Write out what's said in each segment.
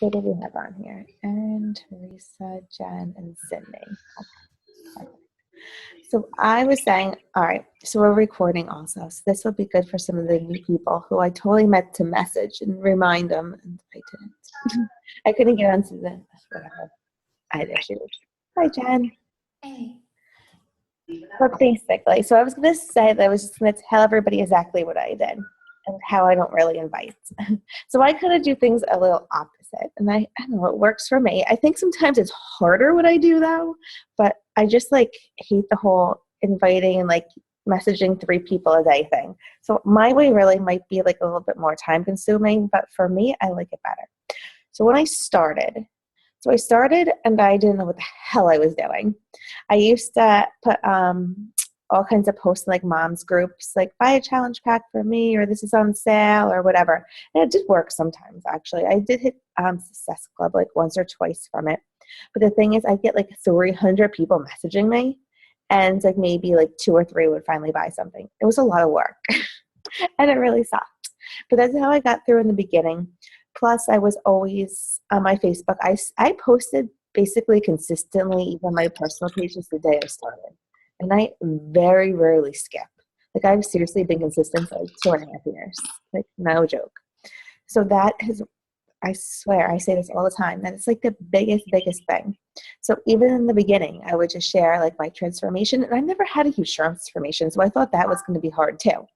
Who do we have on here? And Teresa, Jen, and Sydney. Okay. So I was saying, all right, so we're recording also. So this will be good for some of the new people who I totally meant to message and remind them, and I didn't. I couldn't get onto the, whatever. I had issues. Hi, Jen. Hey. But basically, so I was going to say that I was just going to tell everybody exactly what I did and how I don't really invite. So I kind of do things a little opposite, and I don't know, it works for me. I think sometimes it's harder what I do though, but I just like hate the whole inviting and like messaging 3 people a day thing. So my way really might be like a little bit more time consuming, but for me, I like it better. So when I started, and I didn't know what the hell I was doing. I used to put all kinds of posts in like moms groups, like buy a challenge pack for me, or this is on sale, or whatever. And it did work sometimes, actually. I did hit Success Club like once or twice from it. But the thing is, I get like 300 people messaging me, and like maybe like 2 or 3 would finally buy something. It was a lot of work, and it really sucked. But that's how I got through in the beginning. Plus, I was always on my Facebook. I posted basically consistently, even my personal pages the day I started. And I very rarely skip. Like, I've seriously been consistent for like 2.5 years. Like, no joke. So that has, I swear, I say this all the time, that it's like the biggest thing. So even in the beginning, I would just share like my transformation. And I never had a huge transformation, so I thought that was going to be hard too.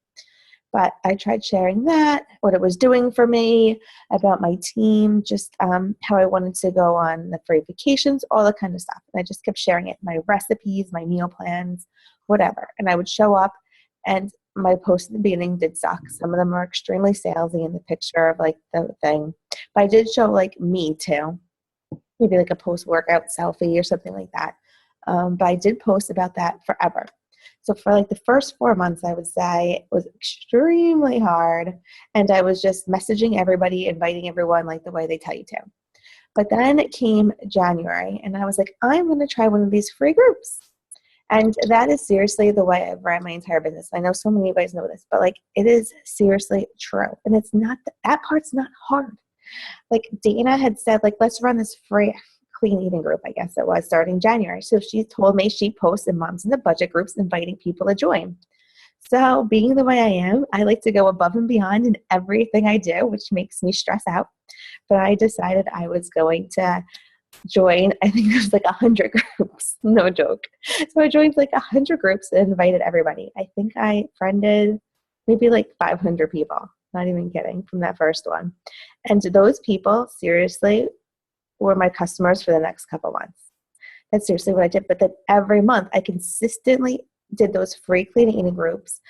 But I tried sharing that, what it was doing for me, about my team, just how I wanted to go on the free vacations, all that kind of stuff. And I just kept sharing it, my recipes, my meal plans, whatever. And I would show up, and my posts in the beginning did suck. Some of them are extremely salesy in the picture of like the thing. But I did show like me too, maybe like a post-workout selfie or something like that. But I did post about that forever. So for like the first 4 months, I would say it was extremely hard. And I was just messaging everybody, inviting everyone like the way they tell you to. But then it came January, and I was like, I'm going to try one of these free groups. And that is seriously the way I've ran my entire business. I know so many of you guys know this, but like it is seriously true. And it's not, that part's not hard. Like Dana had said, like, let's run this free clean eating group, I guess it was, starting January. So she told me she posts in Moms in the Budget groups inviting people to join. So being the way I am, I like to go above and beyond in everything I do, which makes me stress out. But I decided I was going to join, I think there's like 100 groups, no joke. So I joined like 100 groups and invited everybody. I think I friended maybe like 500 people, not even kidding, from that first one. And those people, seriously, were my customers for the next couple months. That's seriously what I did. But then every month I consistently did those free clean eating groups.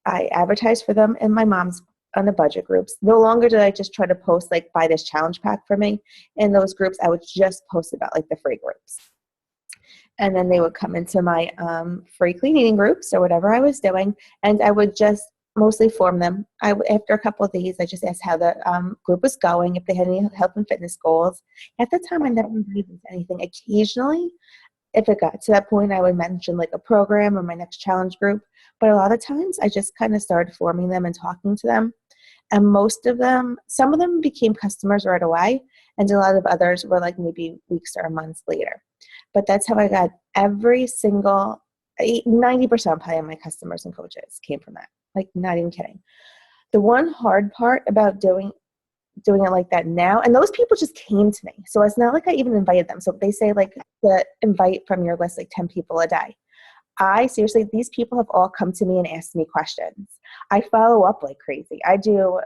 I advertised for them in my mom's on the budget groups. No longer did I just try to post like buy this challenge pack for me. In those groups, I would just post about like the free groups. And then they would come into my free clean eating groups or whatever I was doing, and I would just mostly form them. After a couple of days, I just asked how the group was going, if they had any health and fitness goals. At the time, I never invited them to anything. Occasionally, if it got to that point, I would mention like a program or my next challenge group. But a lot of times, I just kind of started forming them and talking to them. And most of them, some of them became customers right away, and a lot of others were like maybe weeks or months later. But that's how I got every single 90% probably of my customers and coaches came from that. Like, not even kidding. The one hard part about doing it like that now, and those people just came to me. So it's not like I even invited them. So they say like the invite from your list like 10 people a day. Seriously, these people have all come to me and asked me questions. I follow up like crazy. I do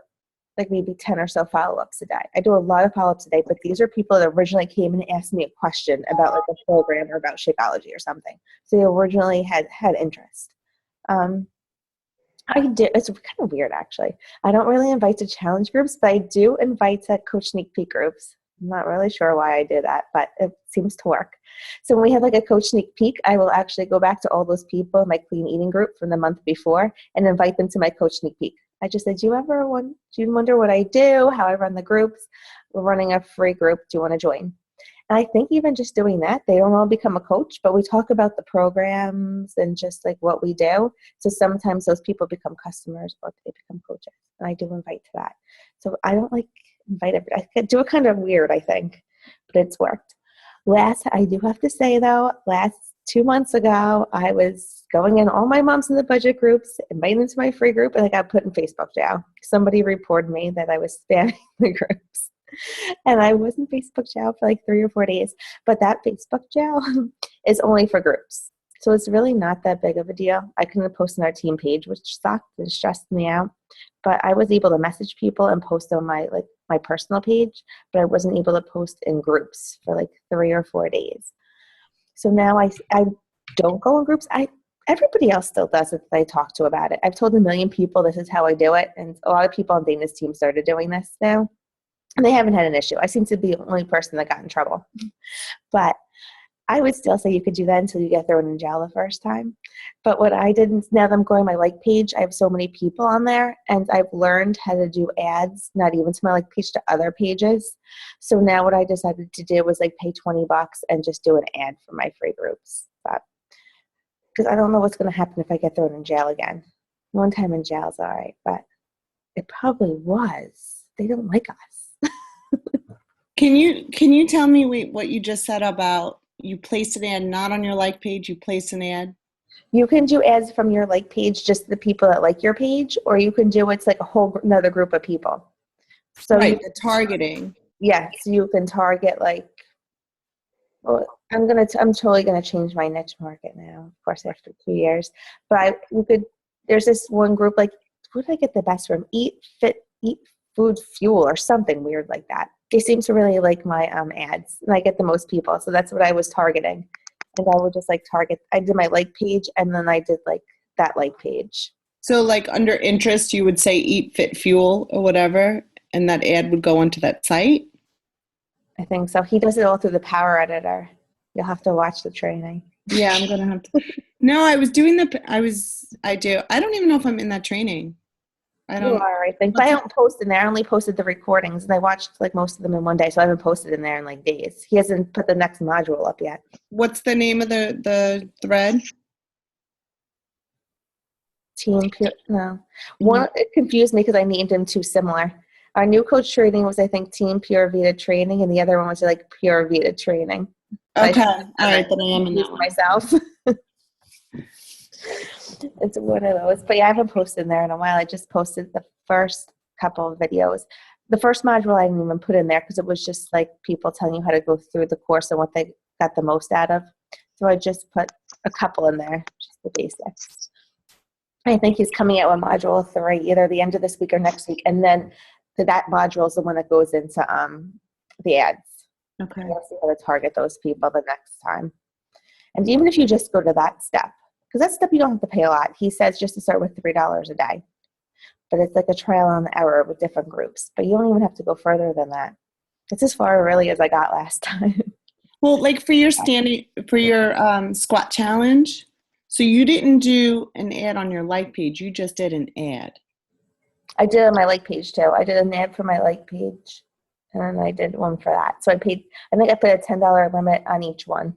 like maybe 10 or so follow-ups a day. I do a lot of follow-ups a day, but these are people that originally came and asked me a question about like a program or about Shakeology or something. So they originally had interest. I do. It's kind of weird, actually. I don't really invite to challenge groups, but I do invite to Coach Sneak Peek groups. I'm not really sure why I do that, but it seems to work. So when we have like a Coach Sneak Peek, I will actually go back to all those people in my clean eating group from the month before and invite them to my Coach Sneak Peek. I just said, do you wonder what I do, how I run the groups? We're running a free group. Do you want to join? And I think even just doing that, they don't all become a coach, but we talk about the programs and just like what we do. So sometimes those people become customers or they become coaches. And I do invite to that. So I don't like invite everybody. I could do it kind of weird, I think, but it's worked. I do have to say though, last 2 months ago, I was going in all my moms in the budget groups, inviting them to my free group, and I got put in Facebook jail. Somebody reported me that I was spamming the groups. And I was in Facebook jail for like 3 or 4 days. But that Facebook jail is only for groups. So it's really not that big of a deal. I couldn't post on our team page, which sucked and stressed me out. But I was able to message people and post on my personal page, but I wasn't able to post in groups for like 3 or 4 days. So now I don't go in groups. Everybody else still does it that I talk to about it. I've told a million people this is how I do it, and a lot of people on Dana's team started doing this now, and they haven't had an issue. I seem to be the only person that got in trouble. But I would still say you could do that until you get thrown in jail the first time. But what I did, now that I'm going my like page, I have so many people on there, and I've learned how to do ads, not even to my like page, to other pages. So now what I decided to do was like pay $20 and just do an ad for my free groups. Because I don't know what's going to happen if I get thrown in jail again. One time in jail is all right, but it probably was. They don't like us. Can you tell me what you just said about you placed an ad not on your like page, you placed an ad? You can do ads from your like page, just the people that like your page, or you can do it's like a whole another group of people. So right, the targeting. Yes, you can target like. Well, I'm totally gonna change my niche market now. Of course, after 2 years, but there's this one group like, what did I get the best from? Eat Food Fuel or something weird like that. They seem to really like my ads, and I get the most people. So that's what I was targeting. And I would just like target, I did my like page, and then I did like that like page. So like under interest, you would say Eat Fit Fuel or whatever, and that ad would go onto that site? I think so. He does it all through the Power Editor. You'll have to watch the training. Yeah, I'm going to have to. No, I do. I don't even know if I'm in that training. I don't. You are, I think. But I don't post in there. I only posted the recordings, and I watched like most of them in one day, so I haven't posted in there in like days. He hasn't put the next module up yet. What's the name of the thread? Team Pure. No. One, it confused me because I named them too similar. Our new coach training was, I think, Team Pure Vita Training, and the other one was like Pure Vita Training. Okay. All right. Then I am in that one. Myself. It's one of those. But yeah, I haven't posted in there in a while. I just posted the first couple of videos. The first module I didn't even put in there because it was just like people telling you how to go through the course and what they got the most out of. So I just put a couple in there, just the basics. I think he's coming out with module 3 either the end of this week or next week. And then that module is the one that goes into the ads. Okay. You'll see how to target those people the next time. And even if you just go to that step, because that step you don't have to pay a lot. He says just to start with $3 a day. But it's like a trial and error with different groups. But you don't even have to go further than that. It's as far really as I got last time. Well, like for your squat challenge, so you didn't do an ad on your like page. You just did an ad. I did on my like page too. I did an ad for my like page. And then I did one for that. So I think I put a $10 limit on each one.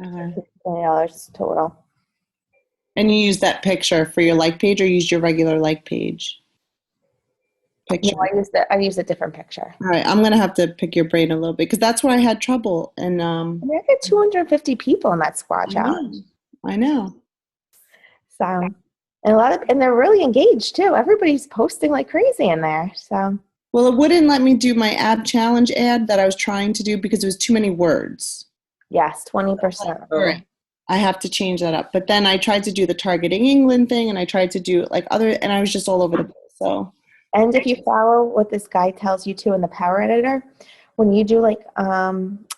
Okay. $20 total. And you used that picture for your like page, or used your regular like page picture? No, I used a different picture. All right, I'm gonna have to pick your brain a little bit because that's where I had trouble. And I mean, I got 250 people in that squat challenge. I know. So, and they're really engaged too. Everybody's posting like crazy in there. So. Well, it wouldn't let me do my ab challenge ad that I was trying to do because it was too many words. Yes, 20%. Right. I have to change that up. But then I tried to do the Targeting England thing, and I tried to do like and I was just all over the place. So. And if you follow what this guy tells you to in the Power Editor, when you do like a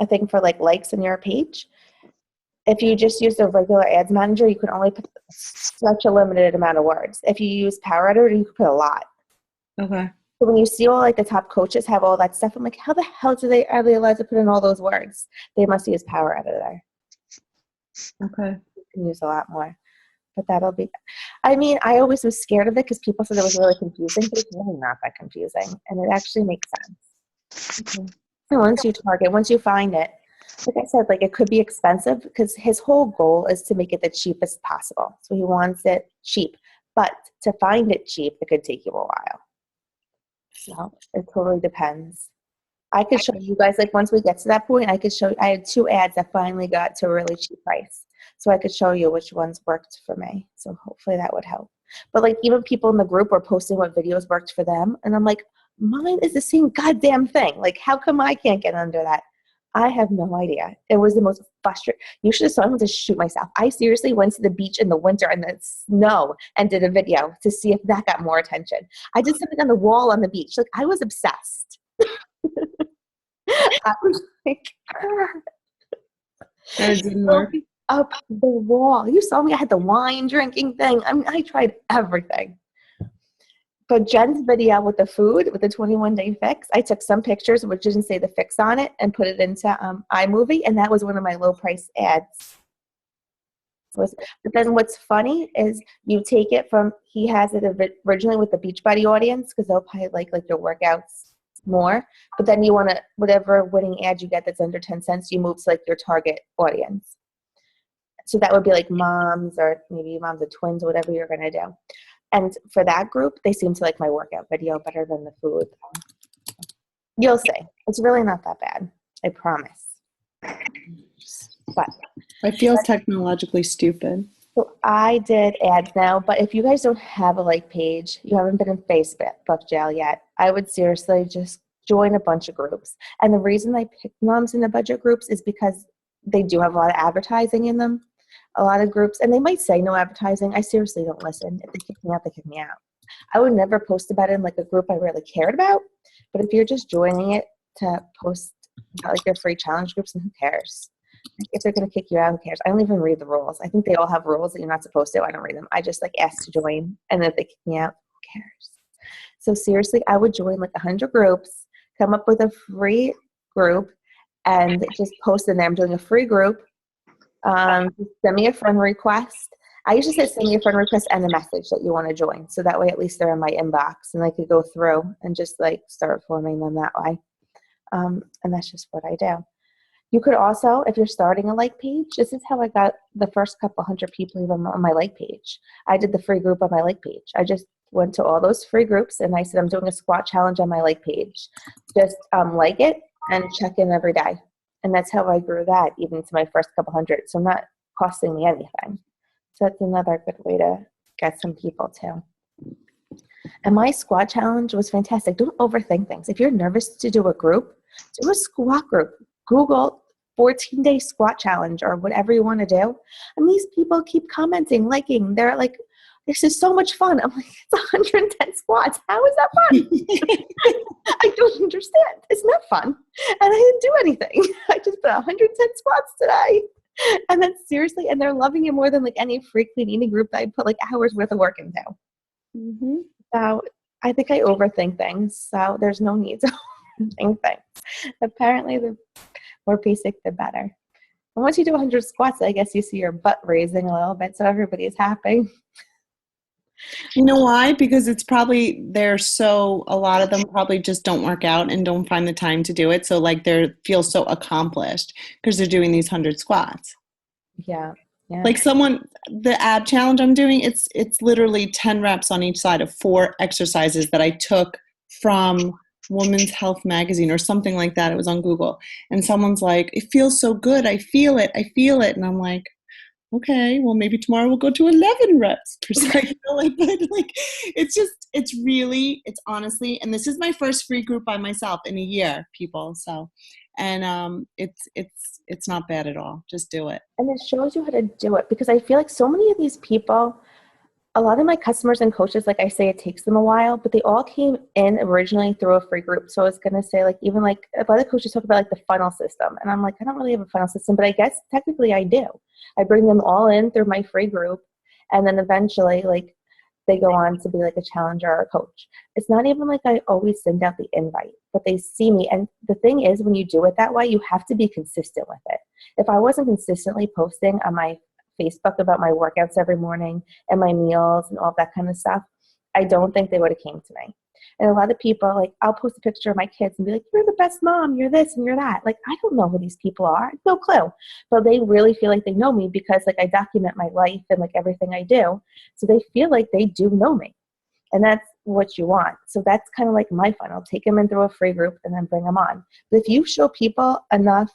thing for like likes in your page, if you just use the regular ads manager, you can only put such a limited amount of words. If you use Power Editor, you can put a lot. Okay. So when you see all like the top coaches have all that stuff, I'm like, how the hell are they allowed to put in all those words? They must use Power Editor. Okay. You can use a lot more. But that'll be, I mean, I always was scared of it because people said it was really confusing, but it's really not that confusing. And it actually makes sense. Mm-hmm. And once you find it, like I said, like it could be expensive because his whole goal is to make it the cheapest possible. So he wants it cheap. But to find it cheap, it could take you a while. So it totally depends. I could show you guys, like once we get to that point, I could show you, I had 2 ads that finally got to a really cheap price. So I could show you which ones worked for me. So hopefully that would help. But like even people in the group were posting what videos worked for them. And I'm like, mine is the same goddamn thing. Like how come I can't get under that? I have no idea. It was the most frustrating. You should have saw me to shoot myself. I seriously went to the beach in the winter in the snow and did a video to see if that got more attention. I did something on the wall on the beach. Like I was obsessed. I was like, And it didn't work. up the wall. You saw me. I had the wine drinking thing. I mean, I tried everything. But Jen's video with the food, with the 21-day fix, I took some pictures which didn't say the fix on it and put it into iMovie, and that was one of my low price ads. But then what's funny is you take it from, he has it originally with the Beachbody audience because they'll probably like your workouts more, but then you want to, whatever winning ad you get that's under 10 cents, you move to like your target audience. So that would be like moms or maybe moms of twins, whatever you're going to do. And for that group, they seem to like my workout video better than the food. You'll see. It's really not that bad. I promise. But I feel technologically stupid. so I did ads now, but if you guys don't have a like page, you haven't been in Facebook jail yet, I would seriously just join a bunch of groups. And the reason I pick moms in the budget groups is because they do have a lot of advertising in them. A lot of groups, and they might say no advertising. I seriously don't listen. If they kick me out, they kick me out. I would never post about it in like a group I really cared about. But if you're just joining it to post about like your free challenge groups, then who cares? Like, if they're going to kick you out, who cares? I don't even read the rules. I think they all have rules that you're not supposed to. I don't read them. I just like ask to join, and if they kick me out, who cares? So seriously, I would join like 100 groups, come up with a free group, and just post in there. I'm doing a free group. Send me a friend request. I usually say send me a friend request and a message that you want to join. So that way at least they're in my inbox and I could go through and just like start forming them that way. And that's just what I do. You could also, if you're starting a like page, this is how I got the first couple hundred people even on my like page. I did the free group on my like page. I just went to all those free groups and I said, I'm doing a squat challenge on my like page. Just like it and check in every day. And that's how I grew that even to my first couple hundred. So not costing me anything. So that's another good way to get some people too. And my squat challenge was fantastic. Don't overthink things. If you're nervous to do a group, do a squat group. Google 14-day squat challenge or whatever you want to do. And these people keep commenting, liking. They're like, this is so much fun. I'm like, it's 110 squats. How is that fun? I don't understand. It's not fun. And I didn't do anything. I just put 110 squats today. And then seriously, and they're loving it more than like any free clean eating group that I put like hours worth of work into. Mm-hmm. So I think I overthink things. So there's no need to overthink things. Apparently the more basic, the better. And once you do 100 squats, I guess you see your butt raising a little bit. So everybody is happy. You know why? Because it's probably a lot of them probably just don't work out and don't find the time to do it. So like feel so accomplished because they're doing these 100 squats. Yeah. Like the ab challenge I'm doing, it's literally 10 reps on each side of 4 exercises that I took from Women's Health Magazine or something like that. It was on Google. And someone's like, it feels so good. I feel it. And I'm like, okay, well, maybe tomorrow we'll go to 11 reps per cycle. But like, it's honestly, and this is my first free group by myself in a year, people. So, and it's not bad at all. Just do it. And it shows you how to do it because I feel like so many of these people, a lot of my customers and coaches, like I say, it takes them a while, but they all came in originally through a free group. So I was going to say like, even like a lot of coaches talk about like the funnel system. And I'm like, I don't really have a funnel system, but I guess technically I do. I bring them all in through my free group. And then eventually like they go on to be like a challenger or a coach. It's not even like I always send out the invite, but they see me. And the thing is, when you do it that way, you have to be consistent with it. If I wasn't consistently posting on my Facebook about my workouts every morning and my meals and all that kind of stuff, I don't think they would have came to me. And a lot of people, like, I'll post a picture of my kids and be like, you're the best mom, you're this and you're that. Like, I don't know who these people are. No clue. But they really feel like they know me because, like, I document my life and, like, everything I do. So they feel like they do know me. And that's what you want. So that's kind of like my funnel. Take them in through a free group and then bring them on. But if you show people enough,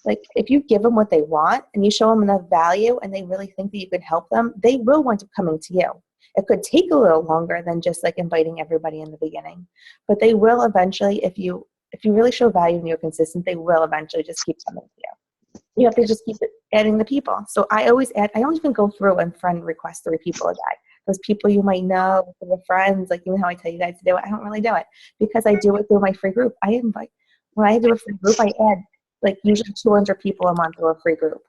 like if you give them what they want and you show them enough value and they really think that you can help them, they will wind up coming to you. It could take a little longer than just like inviting everybody in the beginning, but they will eventually, if you really show value and you're consistent, they will eventually just keep coming to you. You have to just keep adding the people. So I always even go through and friend request 3 people a day. Those people you might know, your friends, like you know how I tell you guys to do it. I don't really do it because I do it through my free group. When I do a free group, I add like usually 200 people a month through a free group.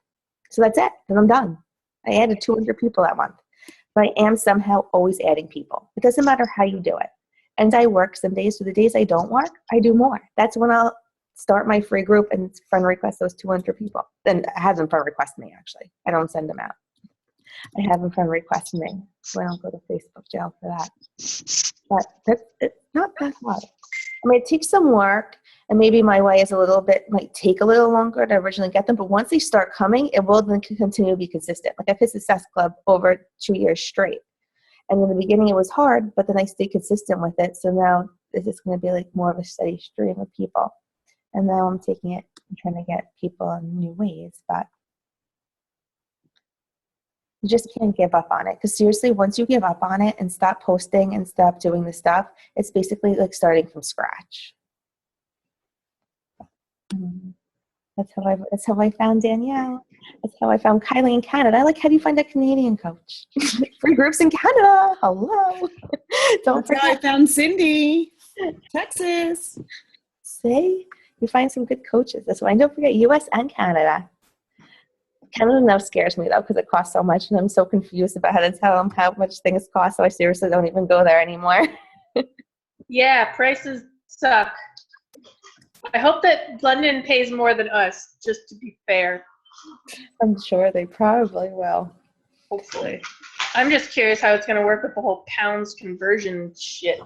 So that's it. Then I'm done. I added 200 people that month. But I am somehow always adding people. It doesn't matter how you do it. And I work some days. So the days I don't work, I do more. That's when I'll start my free group and friend request those 200 people. Then I have them friend request me, actually. I don't send them out. I have them friend request me, so I don't go to Facebook jail for that. But it's not that hard. I mean, it takes some work, and maybe my way is might take a little longer to originally get them, but once they start coming, it will then continue to be consistent. Like I've hit Success Club over 2 years straight. And in the beginning it was hard, but then I stayed consistent with it. So now this is going to be like more of a steady stream of people. And now I'm taking it and trying to get people in new ways, but you just can't give up on it. Because seriously, once you give up on it and stop posting and stop doing the stuff, it's basically like starting from scratch. That's how I found Danielle. That's how I found Kylie in Canada. I like, how do you find a Canadian coach? Free groups in Canada. Hello. Don't That's how I found Cindy, Texas. See, you find some good coaches. That's why. And don't forget US and Canada. Canada now scares me though because it costs so much and I'm so confused about how to tell them how much things cost, so I seriously don't even go there anymore. Yeah, prices suck. I hope that London pays more than us, just to be fair. I'm sure they probably will. Hopefully. I'm just curious how it's going to work with the whole pounds conversion shit.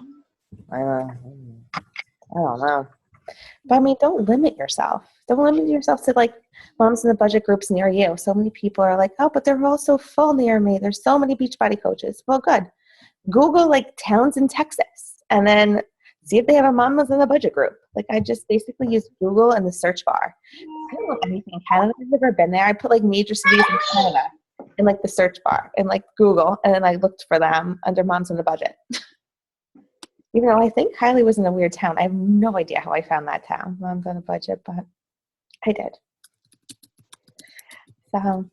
I don't know. But I mean, don't limit yourself. Don't limit yourself to like moms in the budget groups near you. So many people are like, oh, but they're all so full near me. There's so many Beachbody coaches. Well, good. Google like towns in Texas and then see if they have a mamas in the budget group. Like I just basically use Google and the search bar. I don't know anything in Canada. I've never been there. I put like major cities in Canada in like the search bar and like Google, and then I looked for them under moms in the budget. Even though I think Kylie was in a weird town. I have no idea how I found that town. Mom's on a budget, but I did. So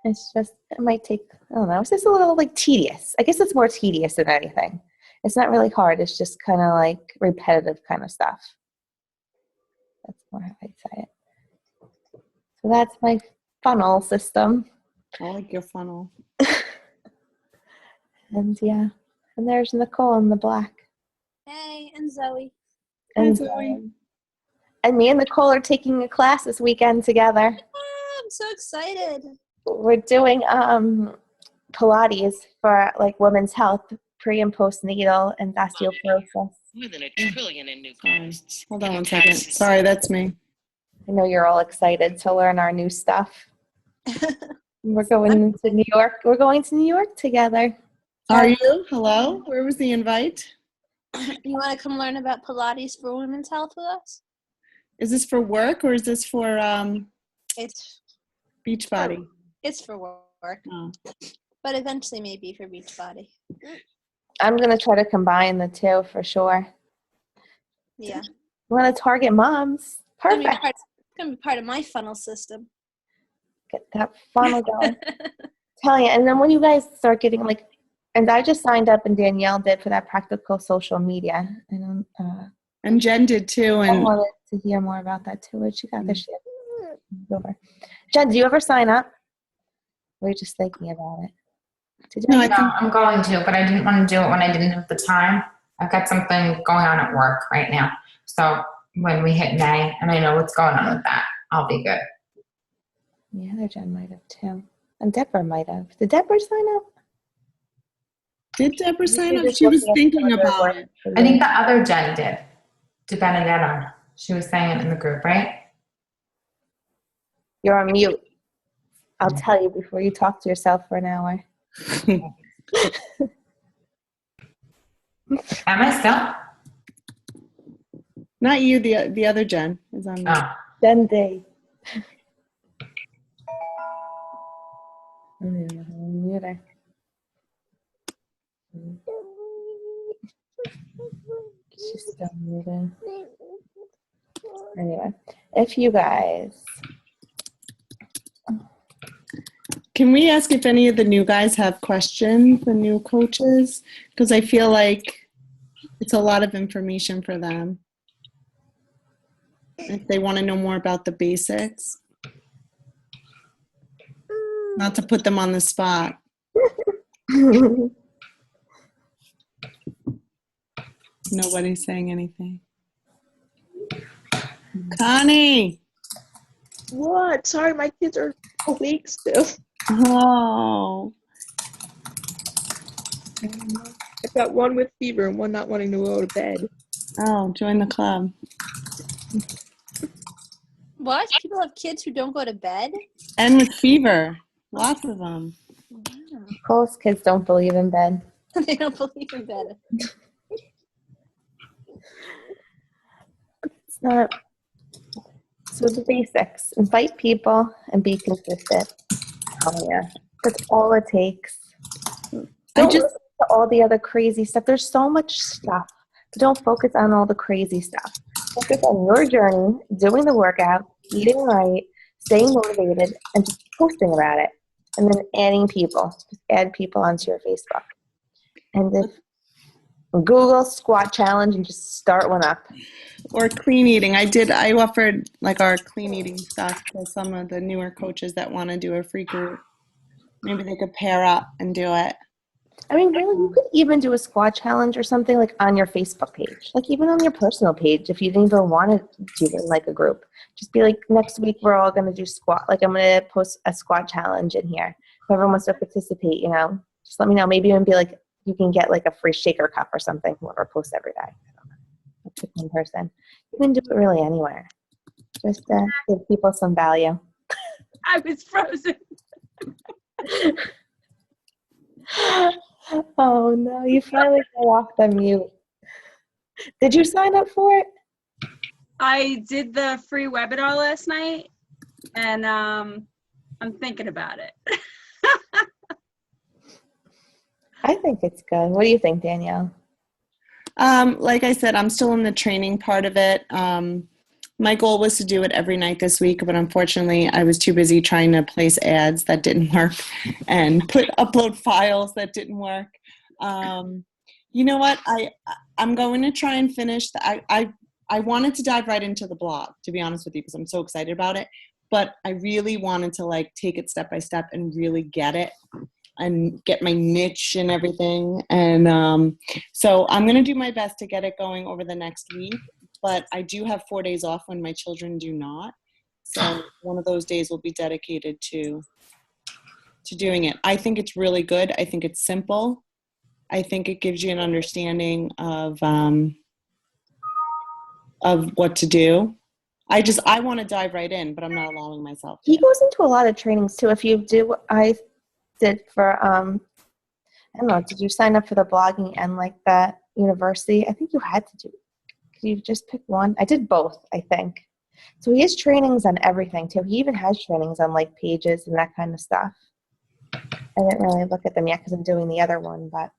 it's just, it might take, I don't know, it's just a little like tedious. I guess it's more tedious than anything. It's not really hard. It's just kind of like repetitive kind of stuff. That's more how I'd say it. So that's my funnel system. I like your funnel. And yeah. And there's Nicole in the black. Hey, and Zoe. And Hi, Zoe. And me and Nicole are taking a class this weekend together. I'm so excited. We're doing Pilates for like women's health, pre and postnatal, and osteoporosis. More than $1 trillion in new costs. Hold on one second. Sorry, that's me. I know you're all excited to learn our new stuff. We're going to New York. We're going to New York together. Are you? Hello? Where was the invite? You want to come learn about Pilates for women's health with us? Is this for work or is this for It's Beachbody? it's for work, Oh. but eventually maybe for Beachbody. I'm going to try to combine the two for sure. Yeah. We want to target moms. Perfect. It's gonna be part of my funnel system. Get that funnel going. Tell you. And then when you guys start getting like, and I just signed up and Danielle did for that practical social media. And Jen did too. I And wanted to hear more about that too. What you got this shit? Over. Jen, do you ever sign up? Or are you just thinking about it? Did you? no, I No, think I'm going to, but I didn't want to do it when I didn't have the time. I've got something going on at work right now. So when we hit May, and I know what's going on with that, I'll be good. The other Jen might have too. And Deborah might have. Did Deborah sign up? did Deborah sign You're up? just She was looking at thinking some of their about work. it. I think the other Jen did, to Benedetta. She was saying it in the group, right? You're on mute. I'll tell you before you talk to yourself for an hour. Am I still? Not you, the other Jen is on. Oh, Then they. I don't even know how to mute her. She's still muted. Anyway, if you guys, Can we ask if any of the new guys have questions, the new coaches? Because I feel like it's a lot of information for them. If they want to know more about the basics. Not to put them on the spot. Nobody's saying anything. Connie! What? Sorry, my kids are awake still. Oh. I've got one with fever and one not wanting to go to bed. Oh, join the club. What? People have kids who don't go to bed? And with fever. Lots of them. Most kids don't believe in bed. They don't believe in bed. It's not. So the basics: invite people and be consistent. Oh yeah, that's all it takes. Don't listen to all the other crazy stuff. There's so much stuff. But don't focus on all the crazy stuff. Focus on your journey, doing the workout, eating right, staying motivated, and just posting about it. And then adding people. Just add people onto your Facebook. And if Google squat challenge and just start one up. Or clean eating. I offered like our clean eating stuff to some of the newer coaches that want to do a free group. Maybe they could pair up and do it. I mean, really, you could even do a squat challenge or something like on your Facebook page, like even on your personal page if you didn't even want to do it in like a group. Just be like, next week we're all going to do squat. Like I'm going to post a squat challenge in here. Whoever wants to participate, just let me know. Maybe even be like, you can get like a free shaker cup or something. Whoever posts every day. I don't know. That's just one person. You can do it really anywhere. Just give people some value. I was frozen. Oh no, you finally got off the mute. Did you sign up for it? I did the free webinar last night, and I'm thinking about it. I think it's good. What do you think, Danielle? Like I said, I'm still in the training part of it. My goal was to do it every night this week, but unfortunately I was too busy trying to place ads that didn't work and upload files that didn't work. You know what? I'm going to try and finish. I wanted to dive right into the blog, to be honest with you, because I'm so excited about it. But I really wanted to like take it step by step and really get it and get my niche and everything. And so I'm going to do my best to get it going over the next week. But I do have 4 days off when my children do not. So one of those days will be dedicated to doing it. I think it's really good. I think it's simple. I think it gives you an understanding of what to do. I want to dive right in, but I'm not allowing myself to. He goes into a lot of trainings too. If you do what I did for, I don't know, did you sign up for the blogging and like the university? I think you had to do. Could you just pick one? I did both, I think. So he has trainings on everything too. He even has trainings on like pages and that kind of stuff. I didn't really look at them yet because I'm doing the other one, but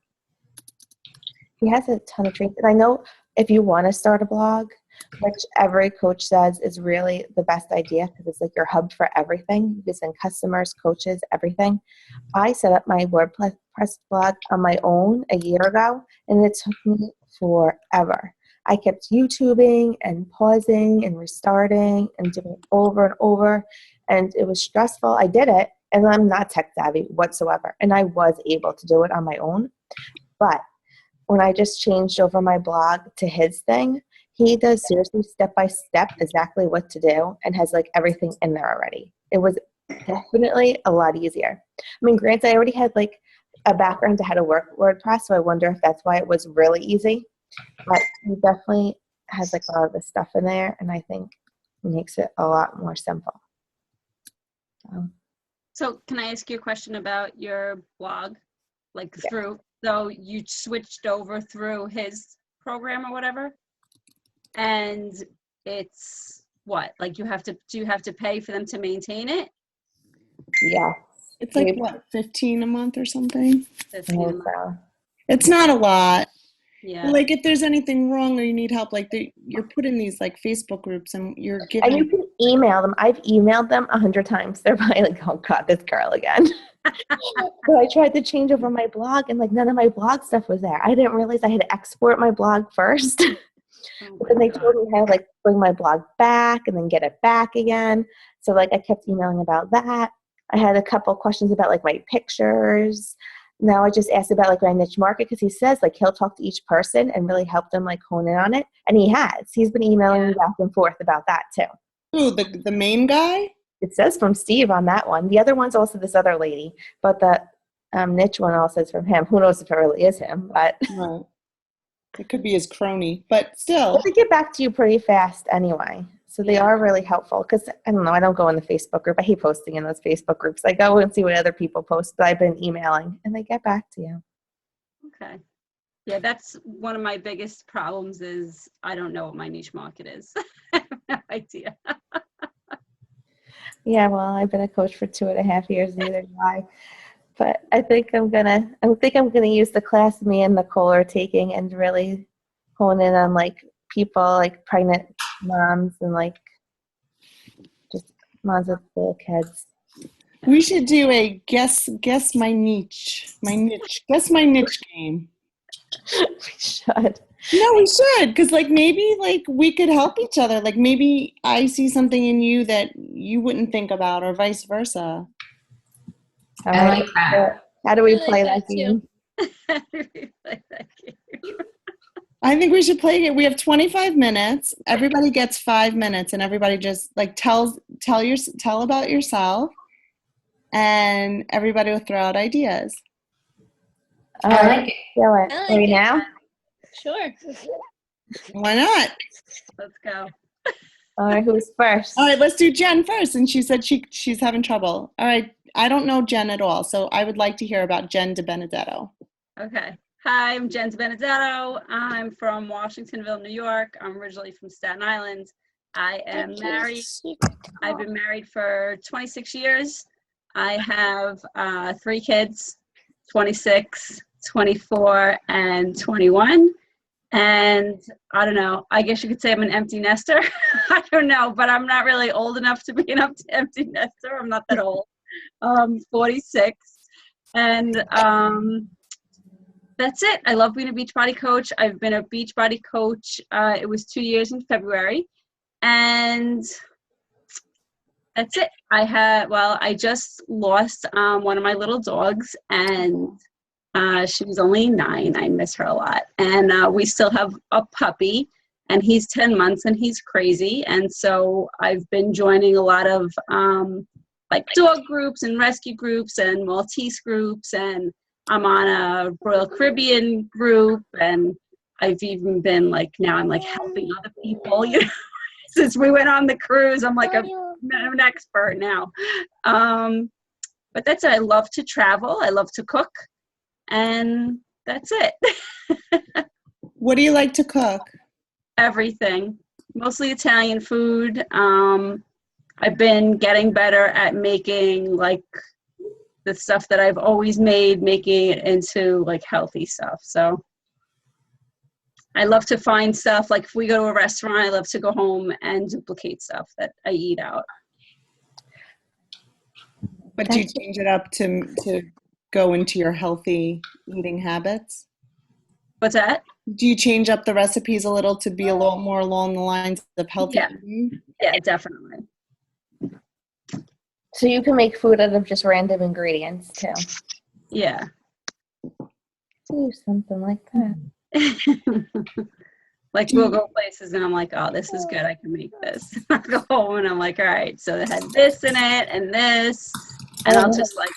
he has a ton of trainings. And I know if you want to start a blog, which every coach says is really the best idea because it's like your hub for everything. You can send customers, coaches, everything. I set up my WordPress blog on my own a year ago, and it took me forever. I kept YouTubing and pausing and restarting and doing it over and over, and it was stressful. I did it, and I'm not tech savvy whatsoever, and I was able to do it on my own. But when I just changed over my blog to his thing, he does seriously step-by-step exactly what to do and has like everything in there already. It was definitely a lot easier. I mean, granted, I already had like a background to how to work WordPress, so I wonder if that's why it was really easy. But he definitely has like a lot of the stuff in there, and I think it makes it a lot more simple. So can I ask you a question about your blog? Like Yeah. through, So you switched over through his program or whatever, and it's what? Like do you have to pay for them to maintain it? Yeah. It's like Maybe. what, 15 a month or something? 15 a month. So. It's not a lot. Yeah. Like if there's anything wrong or you need help, like you're put in these like Facebook groups and you're And you given. can email them. I've emailed them 100 times. They're probably like, oh God, this girl again. But I tried to change over my blog and like none of my blog stuff was there. I didn't realize I had to export my blog first. Oh But then my they God. told me how to like bring my blog back and then get it back again. So like I kept emailing about that. I had a couple questions about like my pictures. Now I just asked about like my niche market because he says like he'll talk to each person and really help them like hone in on it. And he has. He's been emailing me back and forth about that too. Ooh, the main guy? It says from Steve on that one. The other one's also this other lady, but the niche one also says from him. Who knows if it really is him, but Right. It could be his crony, but still. they get back to you pretty fast anyway. So they Yeah. are really helpful because I don't know, I don't go in the Facebook group. I hate posting in those Facebook groups. I go and see what other people post, but I've been emailing and they get back to you. Okay. Yeah, that's one of my biggest problems is I don't know what my niche market is. I have no idea. Yeah, well, I've been a coach for 2.5 years, neither do I. But I think I'm gonna use the class me and Nicole are taking and really hone in on like people like pregnant moms and like just moms with little kids. We should do a guess my niche. Guess my niche game. We should. No, we should, because like maybe like we could help each other. Like maybe I see something in you that you wouldn't think about, or vice versa. All I right. like that. How do we I like play that that game? I think we should play it. We have 25 minutes. Everybody gets 5 minutes, and everybody just like tell about yourself, and everybody will throw out ideas. All I right. like it. Do it. I like Are we it. now? Sure. Why not? Let's go. All right. Who's first? All right, let's do Jen first. And she said she's having trouble. All right, I don't know Jen at all, so I would like to hear about Jen DiBenedetto. Okay. Hi, I'm Jen Benedetto. I'm from Washingtonville, New York. I'm originally from Staten Island. I am married. I've been married for 26 years. I have 3 kids, 26, 24, and 21. And I don't know, I guess you could say I'm an empty nester. I don't know, but I'm not really old enough to be an empty nester. I'm not that old. 46. And that's it. I love being a Beachbody coach. I've been a Beachbody coach. It was 2 years in February. And that's it. I just lost one of my little dogs, and she was only 9. I miss her a lot. And we still have a puppy, and he's 10 months, and he's crazy. And so I've been joining a lot of like dog groups and rescue groups and Maltese groups, and I'm on a Royal Caribbean group, and I've even been like, now I'm like helping other people, you know. Since we went on the cruise, I'm like I'm an expert now. But that's it. I love to travel. I love to cook. And that's it. What do you like to cook? Everything. Mostly Italian food. I've been getting better at making like the stuff that I've always made, making it into like healthy stuff. So I love to find stuff, like if we go to a restaurant, I love to go home and duplicate stuff that I eat out. But do you change it up to go into your healthy eating habits? What's that? Do you change up the recipes a little to be a little more along the lines of healthy Yeah. eating? Yeah, definitely. So you can make food out of just random ingredients too. Yeah. Do something like that. Like we'll go places and I'm like, oh, this is good. I can make this. I go home and I'm like, all right, so it had this in it and this, and I'll just like,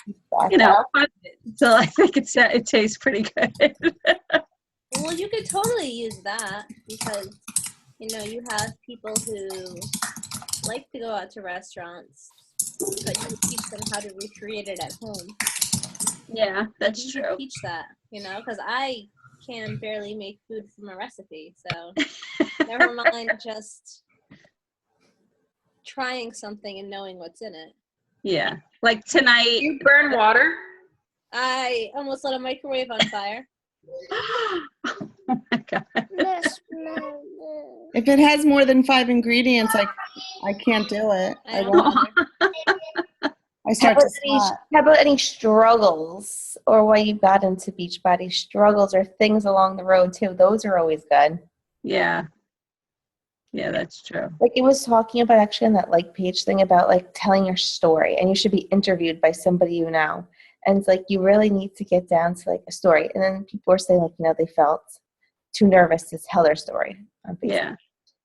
you know, fund it. So I think it tastes pretty good. Well, you could totally use that because, you know, you have people who like to go out to restaurants, but you would teach them how to recreate it at home. Yeah, that's You should true. teach that, because I can barely make food from a recipe. So never mind just trying something and knowing what's in it. Yeah. Like tonight. You burn water? I almost lit a microwave on fire. Oh my God. If it has more than 5 ingredients, I can't do it. I I don't won't. bother. I How start about, to any, sweat. how about any struggles or why you got into Beachbody? Struggles or things along the road too. Those are always good. Yeah. Yeah, that's true. Like it was talking about actually on that like page thing about like telling your story, and you should be interviewed by somebody you know. And it's like you really need to get down to like a story. And then people were saying like, they felt too nervous to tell their story on Facebook. Yeah.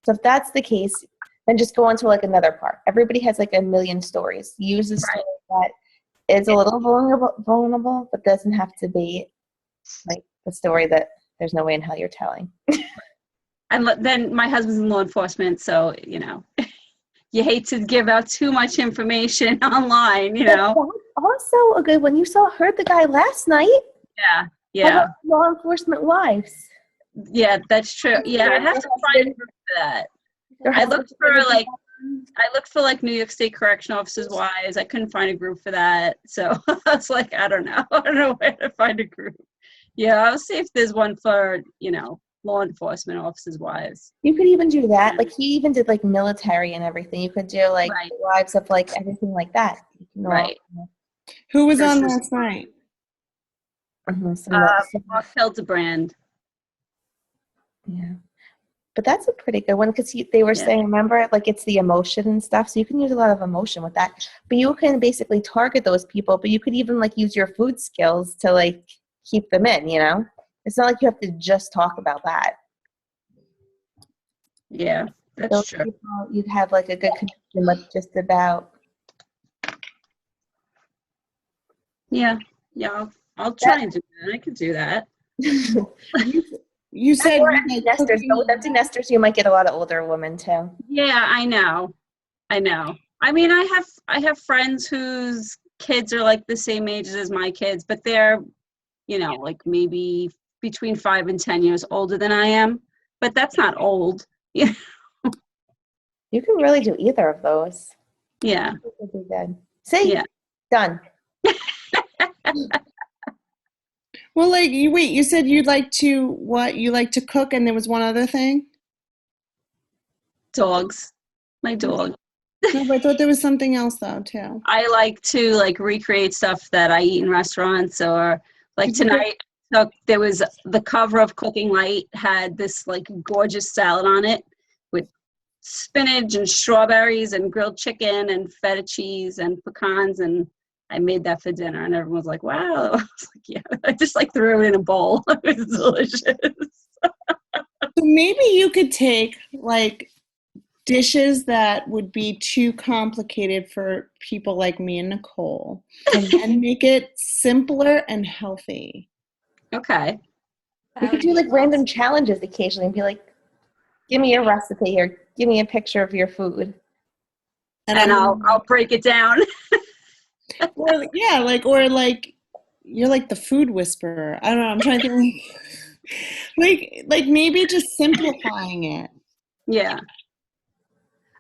So if that's the case, then just go on to like another part. Everybody has like a million stories. Use a story that is a little vulnerable, but doesn't have to be like the story that there's no way in hell you're telling. And then my husband's in law enforcement, so, you hate to give out too much information online, But that's also a good one. You heard the guy last night. Yeah. How Yeah. about law enforcement wives? Yeah, that's true. Yeah, I have to find a group for that. I looked for like New York State Correctional Officers Wives. I couldn't find a group for that. So I was like, I don't know. I don't know where to find a group. Yeah, I'll see if there's one for, law enforcement officers' wives. You could even do that. Like he even did like military and everything. You could do like Right. wives of like everything like that. Right. Who was on Versus- last night? Mark Hildebrand. Yeah. But that's a pretty good one because they were Yeah. saying, remember, like it's the emotion and stuff. So you can use a lot of emotion with that. But you can basically target those people. But you could even like use your food skills to like keep them in, It's not like you have to just talk about that. Yeah, that's Those true. people, you'd have like a good connection with just about. Yeah. I'll try and do that. I can do that. You said Or you empty like nesters. cooking- But with empty nesters, you might get a lot of older women too. Yeah, I know. I mean, I have friends whose kids are like the same ages as my kids, but they're, like maybe between 5 and 10 years older than I am. But that's not old. You can really do either of those. Yeah. It would be good. See? Yeah. Done. Well, like you said you like to cook, and there was one other thing. Dogs. My dog. No, but I thought there was something else though too. I like to like recreate stuff that I eat in restaurants, or like tonight. So there was the cover of Cooking Light had this like gorgeous salad on it with spinach and strawberries and grilled chicken and feta cheese and pecans, and I made that for dinner, and everyone was like, "Wow!" I was like, "Yeah." I just like threw it in a bowl. It was delicious. So maybe you could take like dishes that would be too complicated for people like me and Nicole, and make it simpler and healthy. Okay. You could do like random challenges occasionally and be like, give me a recipe or give me a picture of your food. And I'll break it down. or you're like the food whisperer. I don't know. I'm trying to think like maybe just simplifying it. Yeah.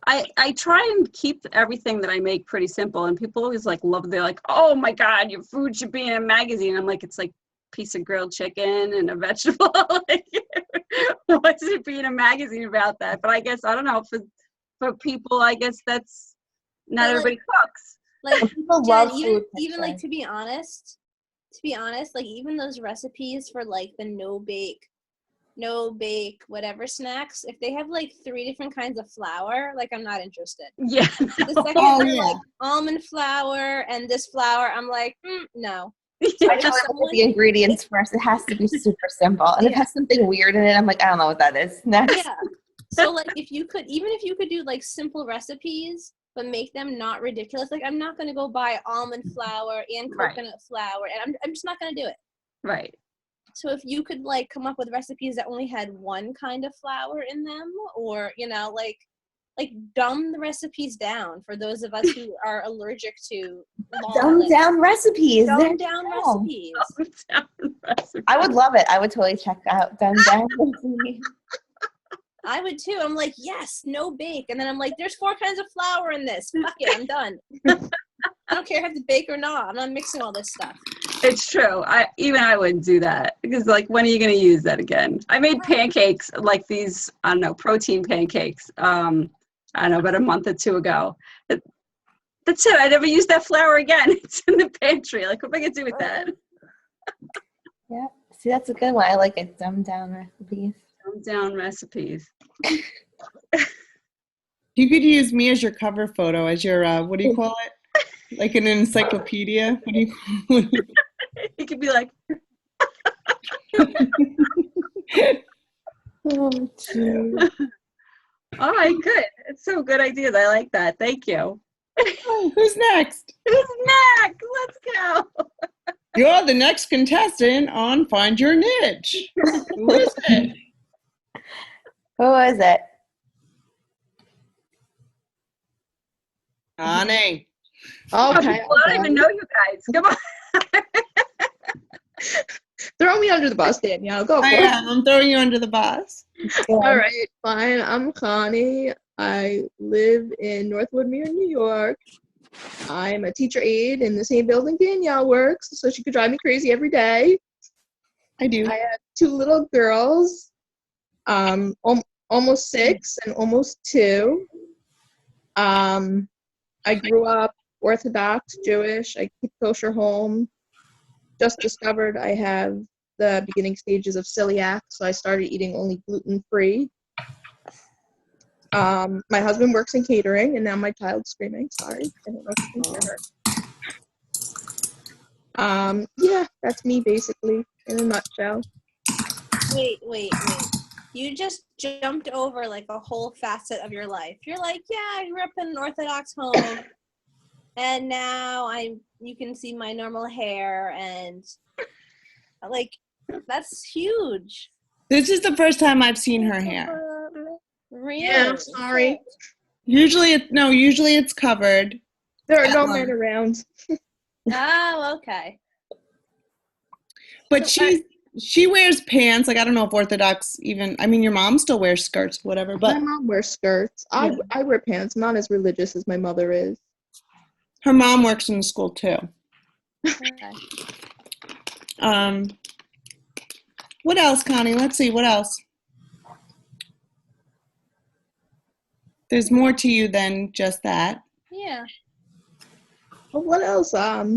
I try and keep everything that I make pretty simple, and people always like love. They're like, "Oh my God, your food should be in a magazine." I'm like, it's like a piece of grilled chicken and a vegetable. Like, what's it be in a magazine about that? But I guess I don't know, for people, I guess that's not But, everybody cooks. Like People Jen, love even food. even like to be honest, like even those recipes for like the no bake whatever snacks, if they have like 3 different kinds of flour, like I'm not interested. Yeah. The second Oh, they're yeah. like almond flour and this flour, I'm like, no. I try to look at the ingredients first. It has to be super simple. And if it has something weird in it, I'm like, I don't know what that is. Next. Yeah. So like if you could do like simple recipes but make them not ridiculous, like I'm not going to go buy almond flour and Right. coconut flour, and I'm just not going to do it. Right. So if you could like come up with recipes that only had one kind of flour in them, or like dumb the recipes down for those of us who are allergic to long Dumb list. down recipes. They're Dumb down cool. recipes. I would love it. I would totally check out dumb down recipes. I would too. I'm like, yes, no bake. And then I'm like, there's 4 kinds of flour in this. Fuck it, I'm done. I don't care if I have to bake or not. I'm not mixing all this stuff. It's true. I wouldn't do that because, like, when are you going to use that again? I made pancakes, like these, I don't know, protein pancakes. I don't know, about a month or 2 ago. That's it. I never used that flour again. It's in the pantry. Like, what am I going to do with that? Yeah. See, that's a good one. I like it. Dumb down recipes. Dumb down recipes. You could use me as your cover photo, as your, what do you call it? Like an encyclopedia? What do you call it? It could be like, Oh, geez. all right, good. It's so good ideas. I like that. Thank you. Oh, who's next? Who's next? Let's go. You're the next contestant on Find Your Niche. Who is it? Who is it? Connie. Okay. Well, I don't even know you guys. Come on. Throw me under the bus, Danielle. Go for I it. am. I'm throwing you under the bus. All right, fine. I'm Connie. I live in North Woodmere, New York. I'm a teacher aide in the same building Danielle works, so she could drive me crazy every day. I do. I have 2 little girls, almost 6 and almost 2. I grew up Orthodox Jewish. I keep kosher home. Just discovered I have the beginning stages of celiac, so I started eating only gluten-free. My husband works in catering, and now my child's screaming. Sorry, I don't know if you can hear her. Yeah, that's me basically in a nutshell. Wait. You just jumped over like a whole facet of your life. You're like, yeah, I grew up in an Orthodox home, and now you can see my normal hair, and like, that's huge. This is the first time I've seen her hair. Really? Yeah, I'm sorry. Usually it's covered. There are no men around. Oh, okay. But she wears pants. Like, I don't know if Orthodox even, I mean, your mom still wears skirts, whatever, My but mom wears skirts. I wear pants. I'm not as religious as my mother is. her mom works in the school too. Okay. What else, Connie? Let's see, what else? There's more to you than just that. Yeah. Well, what else? I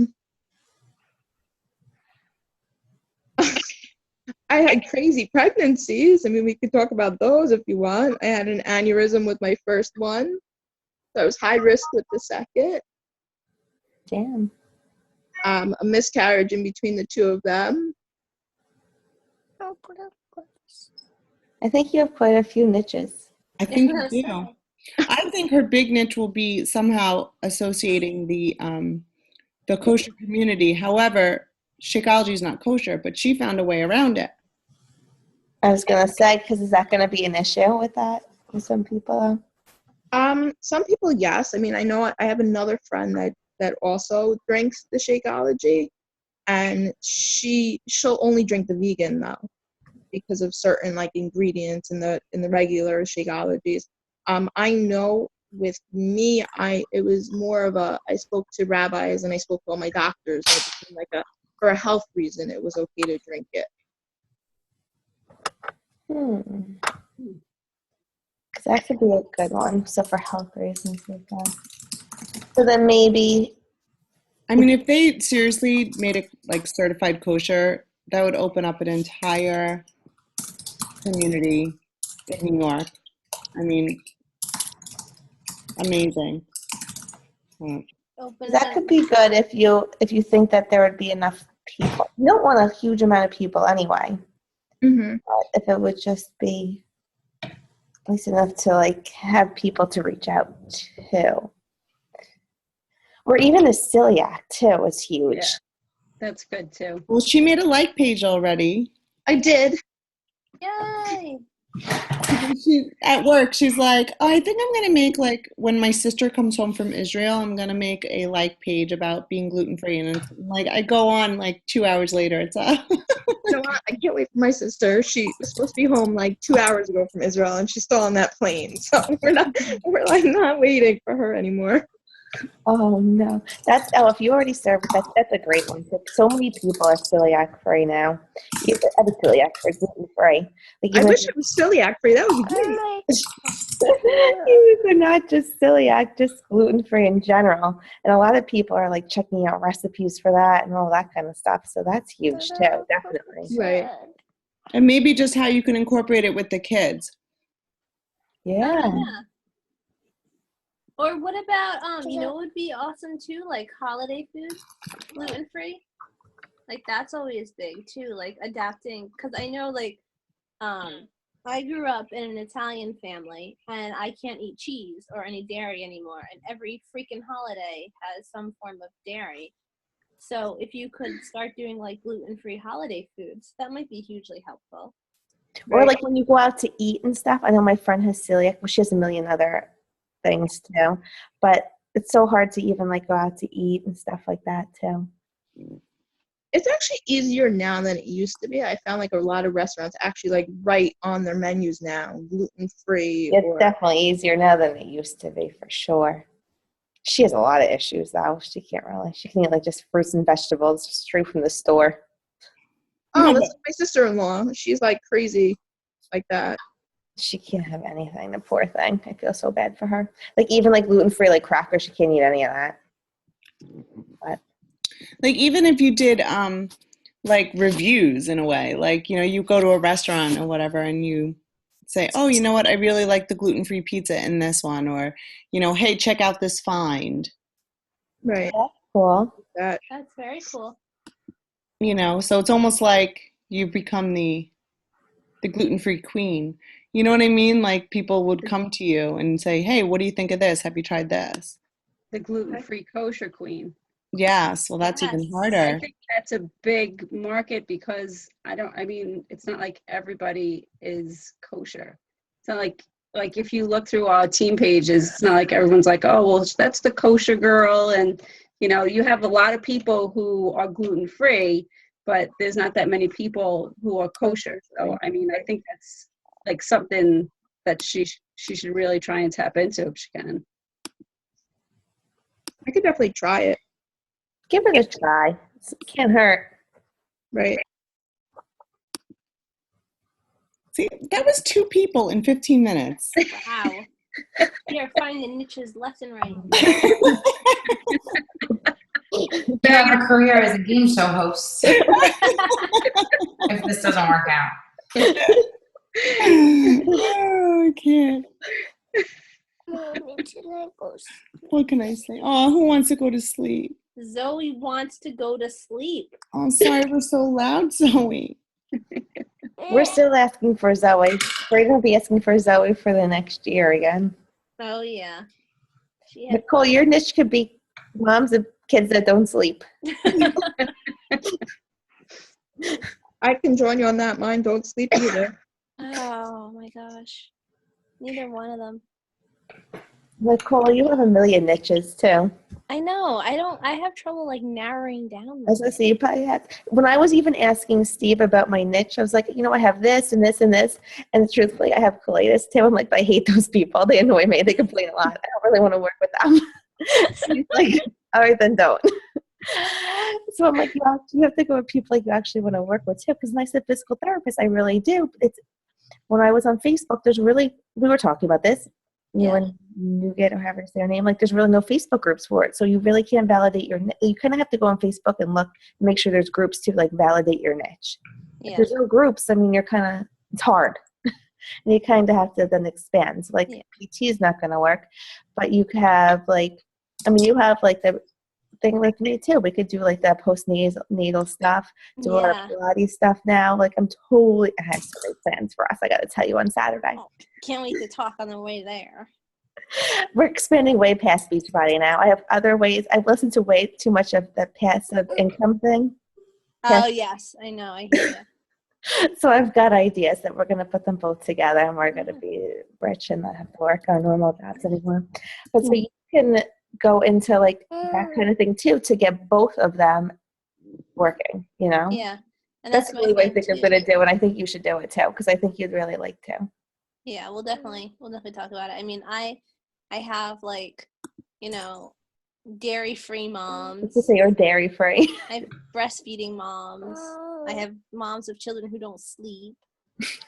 had crazy pregnancies. I mean, we could talk about those if you want. I had an aneurysm with my first one. So I was high risk with the second. Damn. A miscarriage in between the 2 of them. I think you have quite a few niches. I think you do. I think her big niche will be somehow associating the kosher community. However, Shakeology is not kosher, but she found a way around it. I was going to say, because is that going to be an issue with that with some people? Some people, yes. I mean, I know I have another friend that also drinks the Shakeology, and she'll only drink the vegan though, because of certain like ingredients in the regular Shakeologies. I know with me, it was more of I spoke to rabbis and I spoke to all my doctors, and it became like for a health reason, it was okay to drink it. Because that could be a good one. So for health reasons like that. So then maybe. I mean, if they seriously made it like certified kosher, that would open up an entire community in New York. I mean, amazing. That could be good if you think that there would be enough people. You don't want a huge amount of people anyway. Mm-hmm. But if it would just be at least enough to like have people to reach out to. Or even the celiac too is huge. Yeah. That's good too. Well, she made a like page already. I did. Yay! She at work, she's like, oh, I think I'm gonna make like when my sister comes home from Israel, I'm gonna make a like page about being gluten free, and it's like I go on like 2 hours later, it's up. You know what? I can't wait for my sister. She was supposed to be home like 2 hours ago from Israel, and she's still on that plane. So we're like not waiting for her anymore. Oh no, if you already served, that's a great one. So many people are celiac free now. You have a celiac or gluten free. Like I even wish it was celiac free. That would be great. they're not just celiac, just gluten free in general. And a lot of people are like checking out recipes for that and all that kind of stuff. So that's huge too, definitely. Right. And maybe just how you can incorporate it with the kids. Yeah. Or what about you know what would be awesome too, like holiday food, gluten free. Like that's always big too, like adapting. Cause I know like I grew up in an Italian family and I can't eat cheese or any dairy anymore. And every freaking holiday has some form of dairy. So if you could start doing like gluten free holiday foods, that might be hugely helpful. Or like when you go out to eat and stuff. I know my friend has celiac, but she has a million other things too. But it's so hard to even like go out to eat and stuff like that too. It's actually easier now than it used to be. I found like a lot of restaurants actually like write on their menus now, gluten free. It's definitely easier now than it used to be for sure. She has a lot of issues though. She can eat like just fruits and vegetables straight from the store. Oh, that's my sister-in-law. She's like crazy like that. She can't have anything, the poor thing. I feel so bad for her. Like even like gluten-free like crackers, she can't eat any of that. But Like even if you did like reviews in a way, like you go to a restaurant or whatever and you say, oh, you know what, I really like the gluten-free pizza in this one, or hey, check out this find. Right. that's cool. That. That's very cool. So it's almost like you become the gluten-free queen. You know what I mean? Like people would come to you and say, hey, what do you think of this? Have you tried this? The gluten-free kosher queen. Yes, well, that's even Yes. harder. I think that's a big market because it's not like everybody is kosher. It's not like if you look through our team pages, it's not like everyone's like, oh, well, that's the kosher girl. And, you have a lot of people who are gluten-free, but there's not that many people who are kosher. So, I think that's like something that she should really try and tap into if she can. I could definitely try it. Give it a try. It can't hurt. Right. See, that was 2 people in 15 minutes. Wow. You're finding niches left and right. You have a career as a game show host if this doesn't work out. Oh, I can't. What can I say? Oh, who wants to go to sleep? Zoe wants to go to sleep. Oh, sorry, we're so loud, Zoe. We're still asking for Zoe. We're going to be asking for Zoe for the next year again. Oh, yeah. She had Nicole, your niche could be moms of kids that don't sleep. I can join you on that. Mine don't sleep either. Oh, my gosh. Neither one of them. Nicole, you have a million niches too. I know. I have trouble like narrowing down. As I say, you probably have. When I was even asking Steve about my niche, I was like, I have this and this and this. And truthfully, I have colitis too. I'm like, I hate those people. They annoy me. They complain a lot. I don't really want to work with them. So he's like, all right, then don't. So I'm like, you have to go with people like you actually want to work with too. Because when I said physical therapist, I really do. When I was on Facebook, we were talking about this. You and Nougat, or however to say her name, like there's really no Facebook groups for it. So you really can't validate you kind of have to go on Facebook and look and make sure there's groups to like validate your niche. Yeah. If there's no groups, it's hard. And you kind of have to then expand. So like PT is not going to work, but you have you have like the thing with me too. We could do like that postnatal stuff, do our Pilates stuff now. Like I have so many plans for us. I got to tell you on Saturday. Oh, can't wait to talk on the way there. We're expanding way past Beachbody now. I have other ways. I've listened to way too much of the passive income thing. Oh, yes. I know. I hear you. So I've got ideas that we're going to put them both together and we're going to be rich and not have to work our normal jobs anymore. But so you can go into like that kind of thing too to get both of them working, you know? Yeah. And That's my really what I thing, think I'm too. going to do, and I think you should do it too because I think you'd really like to. Yeah, we'll definitely talk about it. I mean, I have like, you know, dairy-free moms. Let's just say you're dairy free. I have breastfeeding moms. I have moms of children who don't sleep.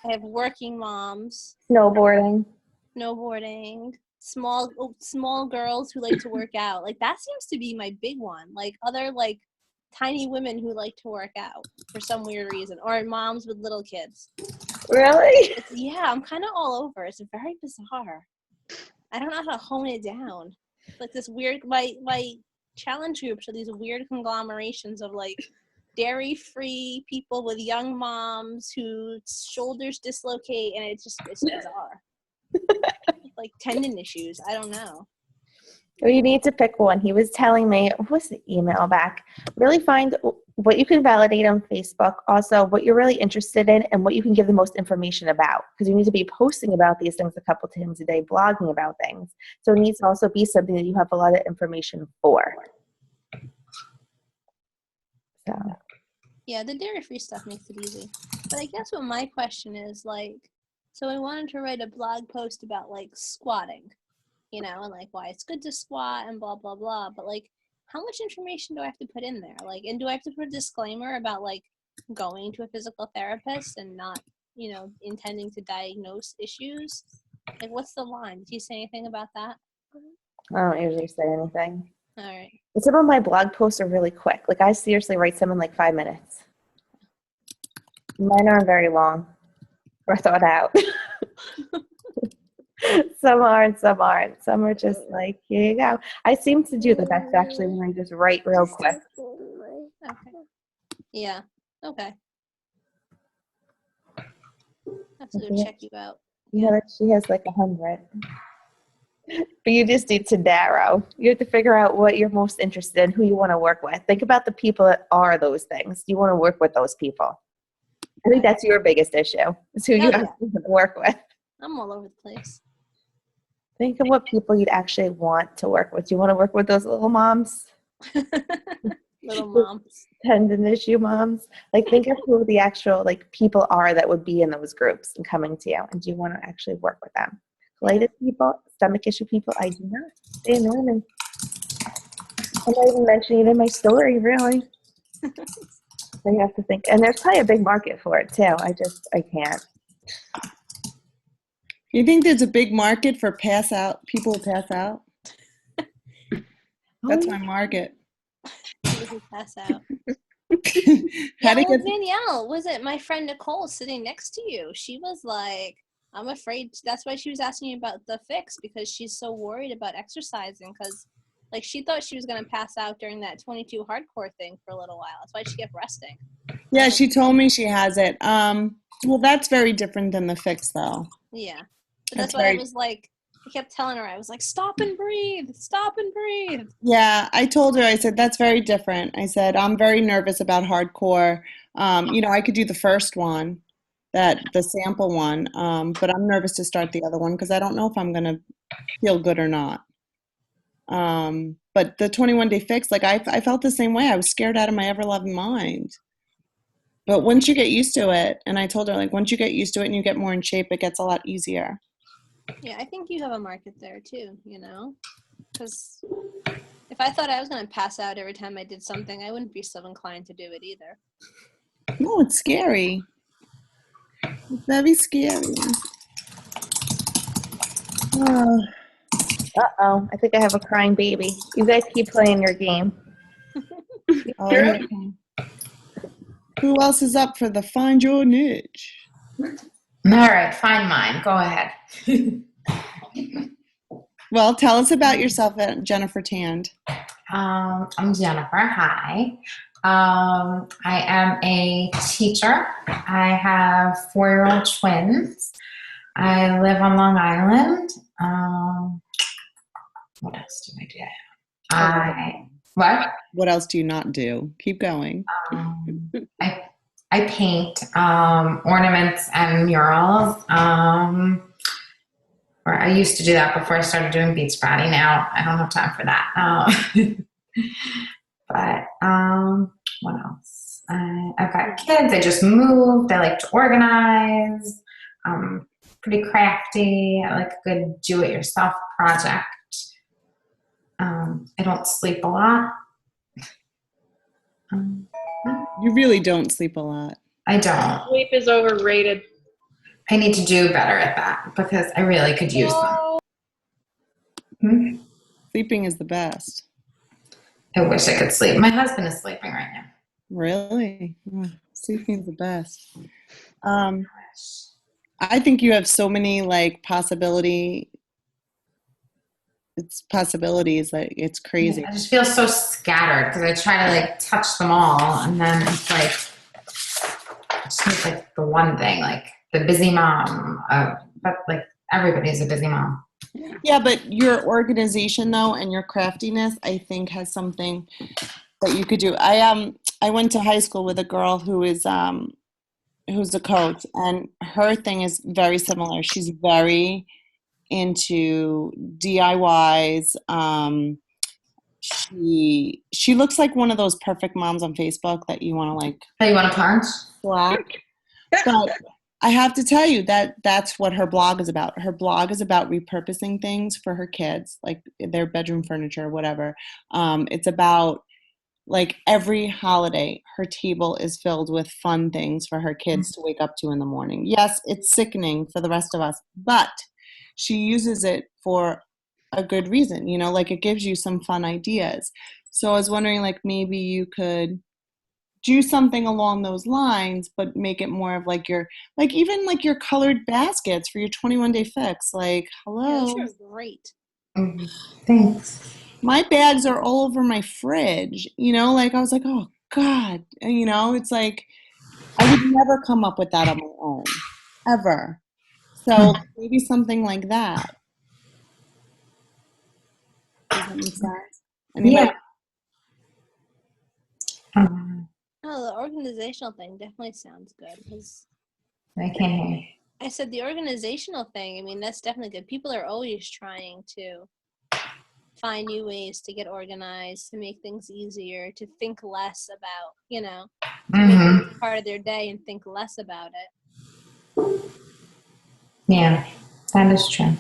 I have working moms, Snowboarding. snowboarding, small girls who like to work out. Like that seems to be my big one. Like other like tiny women who like to work out for some weird reason, or moms with little kids. Really? Yeah, I'm kind of all over. It's very bizarre. I don't know how to hone it down. Like this weird, my challenge groups are these weird conglomerations of like dairy-free people with young moms whose shoulders dislocate, and it's bizarre. Like tendon issues. I don't know. Well, you need to pick one. He was telling me, what was the email back? Really find what you can validate on Facebook, also what you're really interested in and what you can give the most information about. Because you need to be posting about these things a couple times a day, blogging about things. So it needs to also be something that you have a lot of information for. So. Yeah, the dairy-free stuff makes it easy. But I guess what my question is, like, so I wanted to write a blog post about, like, squatting, you know, and, like, why it's good to squat and blah, blah, blah. But, like, how much information do I have to put in there? Like, and do I have to put a disclaimer about, like, going to a physical therapist and not, you know, intending to diagnose issues? Like, what's the line? Did you say anything about that? I don't usually say anything. All right. Some of my blog posts are really quick. Like, I seriously write some in like 5 minutes. Mine aren't very long or thought out. Some are and some aren't. Some are just like, here you go. I seem to do the best actually when I just write real quick. Okay. Yeah. Okay. I have to go check you out. Yeah, that she has like 100. But you just need to narrow. You have to figure out what you're most interested in, who you want to work with. Think about the people that are those things. You want to work with those people. I think that's your biggest issue, is who you have to work with. I'm all over the place. Think of what people you'd actually want to work with. Do you want to work with those little moms? Little moms. Tendon issue moms. Like, think of who the actual like people are that would be in those groups and coming to you. And do you want to actually work with them? Colitis people, stomach issue people, I do not. They annoy me. I'm not even mentioning it in my story, really. So you have to think. And there's probably a big market for it, too. I can't. You think there's a big market for people who pass out? That's my market. People who pass out. How to get Danielle, was it my friend Nicole sitting next to you? She was like, I'm afraid. That's why she was asking you about the fix, because she's so worried about exercising, because like she thought she was going to pass out during that 22 hardcore thing for a little while. That's why she kept resting. Yeah, she told me she has it. Well, that's very different than the fix, though. Yeah. But that's why I was like, I kept telling her, I was like, stop and breathe. Yeah, I told her, I said, that's very different. I said, I'm very nervous about hardcore. You know, I could do the first one, the sample one, but I'm nervous to start the other one because I don't know if I'm going to feel good or not. But the 21-day fix, like I felt the same way. I was scared out of my ever-loving mind. But once you get used to it, and I told her, like, once you get used to it and you get more in shape, it gets a lot easier. Yeah, I think you have a market there too, you know? Because if I thought I was going to pass out every time I did something, I wouldn't be so inclined to do it either. No, it's scary. It's very scary. Uh-oh, I think I have a crying baby. You guys keep playing your game. Oh, here it comes. Who else is up for the Find Your Niche? All right, find mine. Go ahead. Well, tell us about yourself, Jennifer Tand. I'm Jennifer. Hi. I am a teacher. I have 4-year-old twins. I live on Long Island. What else do I do? What? What else do you not do? Keep going. I I paint ornaments and murals. Or I used to do that before I started doing Beachbody. Now I don't have time for that. But what else? I've got kids. I just moved. I like to organize. Pretty crafty. I like a good do-it-yourself project. I don't sleep a lot. You really don't sleep a lot. I don't. Sleep is overrated. I need to do better at that because I really could use them. Sleeping is the best. I wish I could sleep. My husband is sleeping right now. Really? Sleeping is the best. I think you have so many like possibilities. Like it's crazy. I just feel so scattered because I try to like touch them all, and then it's like I just need like the one thing, like the busy mom. But like everybody's a busy mom. Yeah, but your organization though and your craftiness, I think, has something that you could do. I went to high school with a girl who's a coach, and her thing is very similar. She's very into DIYs. She looks like one of those perfect moms on Facebook that you want to like. Oh, you want to punch? Slap. But I have to tell you that that's what her blog is about. Her blog is about repurposing things for her kids, like their bedroom furniture, whatever. It's about like every holiday, her table is filled with fun things for her kids to wake up to in the morning. Yes, it's sickening for the rest of us, but she uses it for a good reason, you know, like it gives you some fun ideas. So I was wondering, like, maybe you could do something along those lines, but make it more of like your, like even like your colored baskets for your 21-day fix. Like, hello. Yeah, those are great. Thanks. My bags are all over my fridge, you know, like I was like, oh God, you know, it's like, I would never come up with that on my own, ever. So maybe something like that. Does that make sense? Anybody? Yeah. Oh, the organizational thing definitely sounds good. Because I can't hear you. I said the organizational thing, I mean, that's definitely good. People are always trying to find new ways to get organized, to make things easier, to think less about, you know, to make it part of their day and think less about it. Yeah, that is true.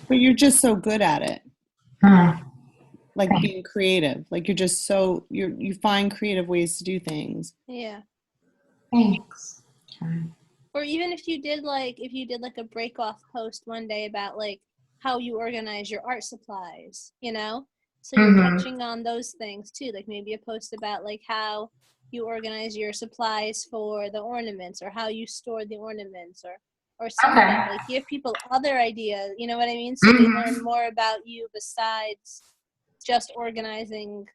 But you're just so good at it. Like Thanks. being creative. Like you're just so, you find creative ways to do things. Yeah. Thanks. Or even if you did like a break off post one day about like how you organize your art supplies, you know? So you're touching on those things too. Like maybe a post about like how you organize your supplies for the ornaments or how you store the ornaments or something. Okay. Like give people other ideas, you know what I mean? So they learn more about you besides just organizing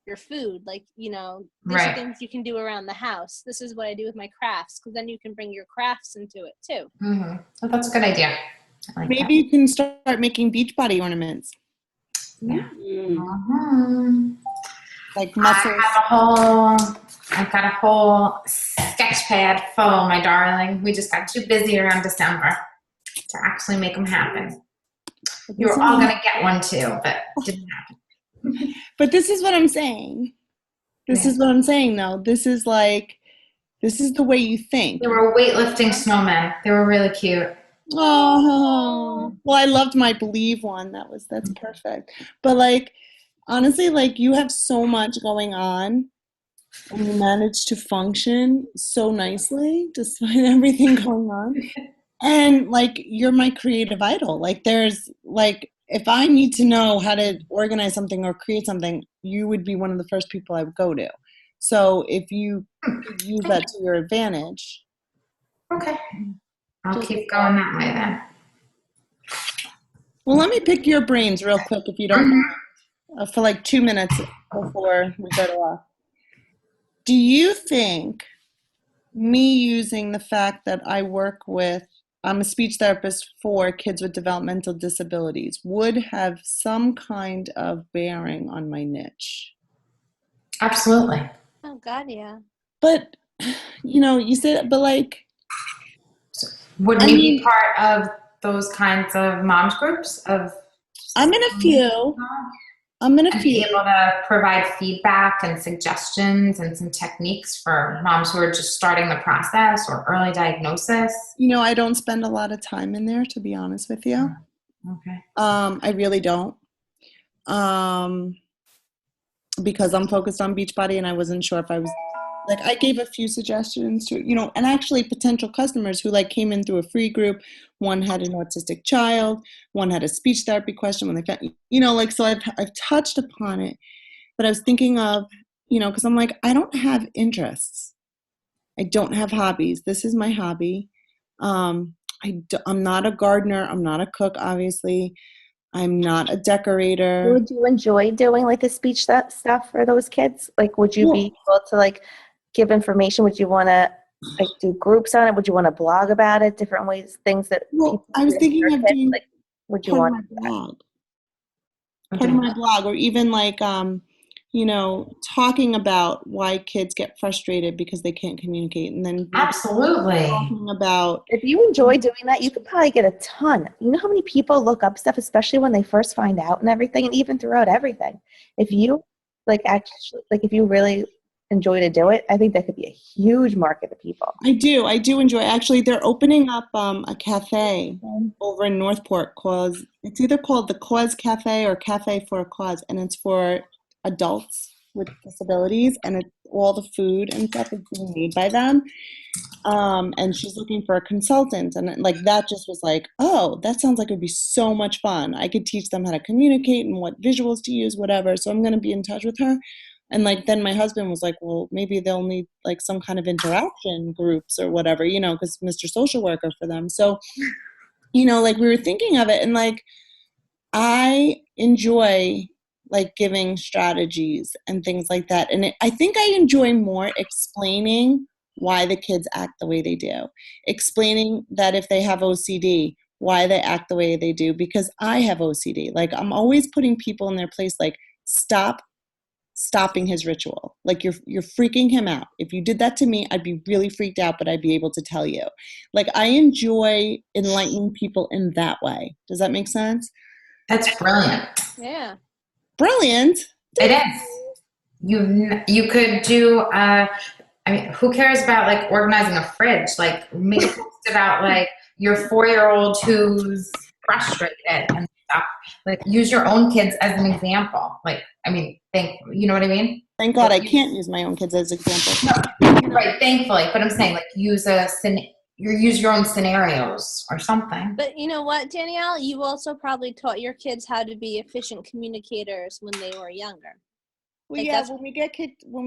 your food. Like, you know, these are things you can do around the house. This is what I do with my crafts, because then you can bring your crafts into it too. Well, that's a good idea. I like Maybe you can start making Beachbody ornaments. that. Like muscles. I've got a whole sketch pad full, my darling. We just got too busy around December to actually make them happen. You were all going to get one too, but it didn't happen. But this is what I'm saying. This is what I'm saying, though. This is the way you think. They were weightlifting snowmen. They were really cute. Oh, well, I loved my Believe one. That's perfect. But like, honestly, like you have so much going on and you manage to function so nicely despite everything going on. And like, you're my creative idol. Like there's like, if I need to know how to organize something or create something, you would be one of the first people I would go to. So if you could use that to your advantage. Okay. I'll keep going that way then. Well, let me pick your brains real quick if you don't mind, for like 2 minutes before we go to off. Do you think me using the fact that I'm a speech therapist for kids with developmental disabilities would have some kind of bearing on my niche? Absolutely. Oh God, yeah. But you know, you said, but like, Would I we mean- be part of those kinds of moms groups of? I'm in a few. I'm in a And be few. able to provide feedback and suggestions and some techniques for moms who are just starting the process or early diagnosis. You know, I don't spend a lot of time in there, to be honest with you. Okay. I really don't. Because I'm focused on Beachbody and I wasn't sure if I was, like, I gave a few suggestions to, you know, and actually potential customers who like came in through a free group. One had an autistic child, one had a speech therapy question when they found, you know, like, so I've touched upon it, but I was thinking of, you know, cause I'm like, I don't have interests. I don't have hobbies. This is my hobby. I'm not a gardener. I'm not a cook, obviously. I'm not a decorator. Would you enjoy doing like the speech stuff for those kids? Like, would you be able to like give information? Would you want to like do groups on it? Would you want to blog about it? Different ways, things that. Well, I was thinking of doing like. Would you part want of my blog. Okay. Part of my blog, or even like, you know, talking about why kids get frustrated because they can't communicate, and then Absolutely. talking about. If you enjoy doing that, you could probably get a ton. You know how many people look up stuff, especially when they first find out and everything, and even throughout everything. If you like actually, like if you really enjoy to do it, I think that could be a huge market of people. I do enjoy. Actually, they're opening up a cafe over in Northport called, it's either called the Cause Cafe or Cafe for a Cause, and it's for adults with disabilities, and it's all the food and stuff is being made by them. And she's looking for a consultant, and like that just was like, oh, that sounds like it would be so much fun. I could teach them how to communicate and what visuals to use, whatever. So I'm going to be in touch with her. And like then my husband was like, well, maybe they'll need like some kind of interaction groups or whatever, you know, because Mr. Social Worker for them. So, you know, like we were thinking of it, and like I enjoy like giving strategies and things like that. And I think I enjoy more explaining why the kids act the way they do, explaining that if they have OCD, why they act the way they do, because I have OCD. Like I'm always putting people in their place, like stopping his ritual. Like you're freaking him out. If you did that to me, I'd be really freaked out, but I'd be able to tell you. Like I enjoy enlightening people in that way. Does that make sense? That's brilliant. Yeah. Brilliant. It is. You could do. I mean, who cares about like organizing a fridge? Like make a post about like your 4-year-old who's frustrated and stuff. Like use your own kids as an example. Like I mean, you know what I mean? Thank God I can't use my own kids as examples. Right, thankfully. But I'm saying like use your own scenarios or something. But you know what, Danielle? You also probably taught your kids how to be efficient communicators when they were younger. Well, Like, yeah, that's- when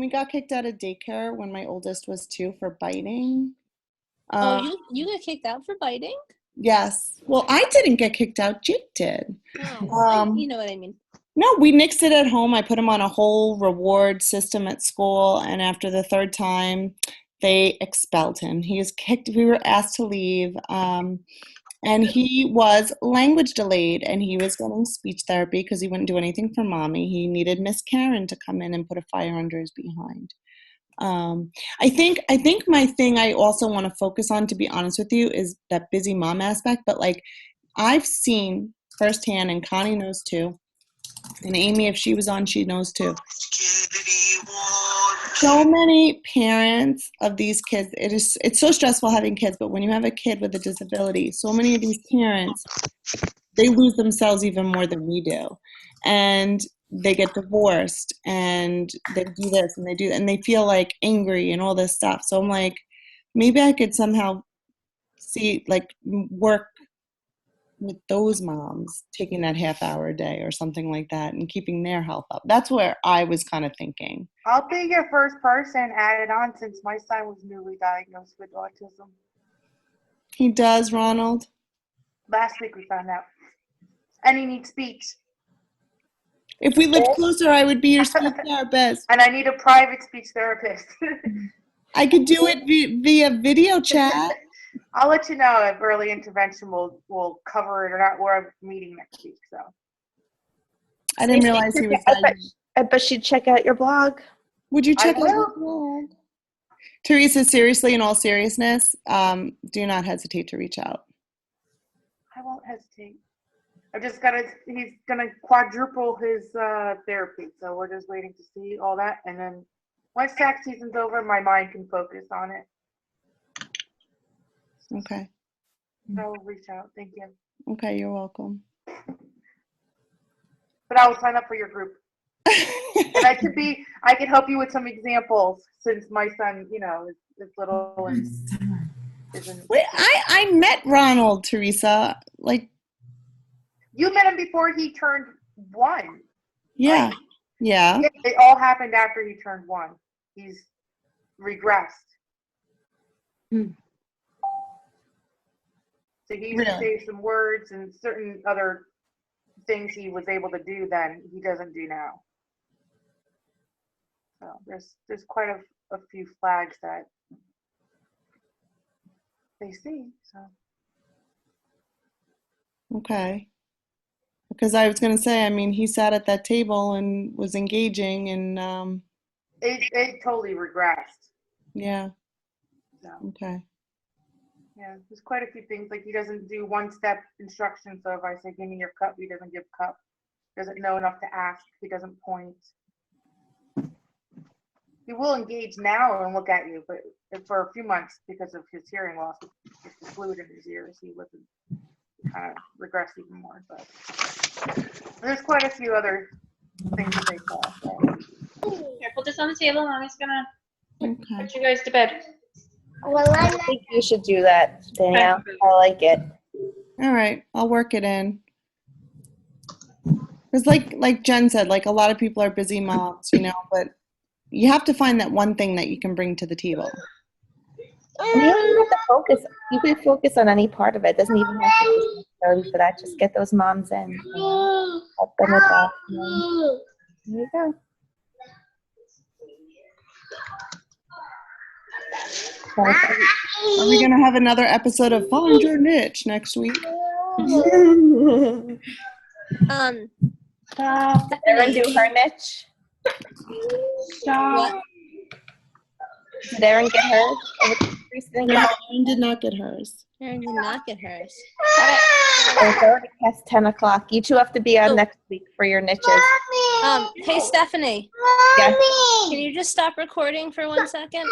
we got kicked out of daycare when my oldest was 2 for biting. Oh, you got kicked out for biting? Yes. Well, I didn't get kicked out. Jake did. Oh, you know what I mean. No, we nixed it at home. I put him on a whole reward system at school, and after the 3rd time, they expelled him. He was kicked. We were asked to leave, and he was language delayed, and he was getting speech therapy because he wouldn't do anything for mommy. He needed Miss Karen to come in and put a fire under his behind. I think my thing I also want to focus on, to be honest with you, is that busy mom aspect. But like I've seen firsthand, and Connie knows too, and Amy, if she was on, she knows too. So many parents of these kids, it's so stressful having kids, but when you have a kid with a disability, so many of these parents, they lose themselves even more than we do. And they get divorced and they do this and they do that, and they feel like angry and all this stuff. So I'm like, maybe I could somehow work with those moms taking that half hour a day or something like that and keeping their health up. That's where I was kind of thinking. I'll be your first person added on since my son was newly diagnosed with autism. He does, Ronald? Last week we found out. And he needs speech. If we lived closer, I would be your speech therapist. And I need a private speech therapist. I could do it via video chat. I'll let you know if early intervention will cover it or not. We're meeting next week, so. I didn't realize he was diagnosed. I bet she'd check out your blog. Would you check I out will. your blog? Teresa, seriously, in all seriousness, do not hesitate to reach out. I won't hesitate. He's gonna quadruple his therapy, so we're just waiting to see all that, and then once tax season's over, my mind can focus on it. Okay. So I'll reach out. Thank you. Okay, you're welcome. But I will sign up for your group, and I can help you with some examples since my son, is little and isn't. Wait, I met Ronald, Teresa. Like, You met him before he turned 1. yeah. Yeah. It all happened after he turned 1. He's regressed. So he used to say some words and certain other things he was able to do then he doesn't do now. So there's quite a few flags that they see. So Okay. Because I was going to say, I mean, he sat at that table and was engaging and, it totally regressed. yeah. So Okay. yeah, there's quite a few things, like he doesn't do one-step instructions. So if I say give me your cup, he doesn't give cup. Doesn't know enough to ask. He doesn't point. He will engage now and look at you, but for a few months, because of his hearing loss, with the fluid in his ears, he wasn't kind of regressed even more. But there's quite a few other things that they saw. So. Here, put this on the table. Mommy's gonna Okay. put you guys to bed. I think you should do that, Danielle. I like it. All right. I'll work it in. Because like Jen said, like a lot of people are busy moms, but you have to find that one thing that you can bring to the table. And you don't even have to focus. You can focus on any part of it. It doesn't even have to be necessarily for that. Just get those moms in. Help them with that. There you go. Are we going to have another episode of Find Your Niche next week? Did Erin do her niche? What? Did Erin get hers? No, Erin did not get hers. Erin did not get hers. It's already past 10 o'clock. You two have to be on next week for your niches. Hey Stephanie, Yes. can you just stop recording for 1 second?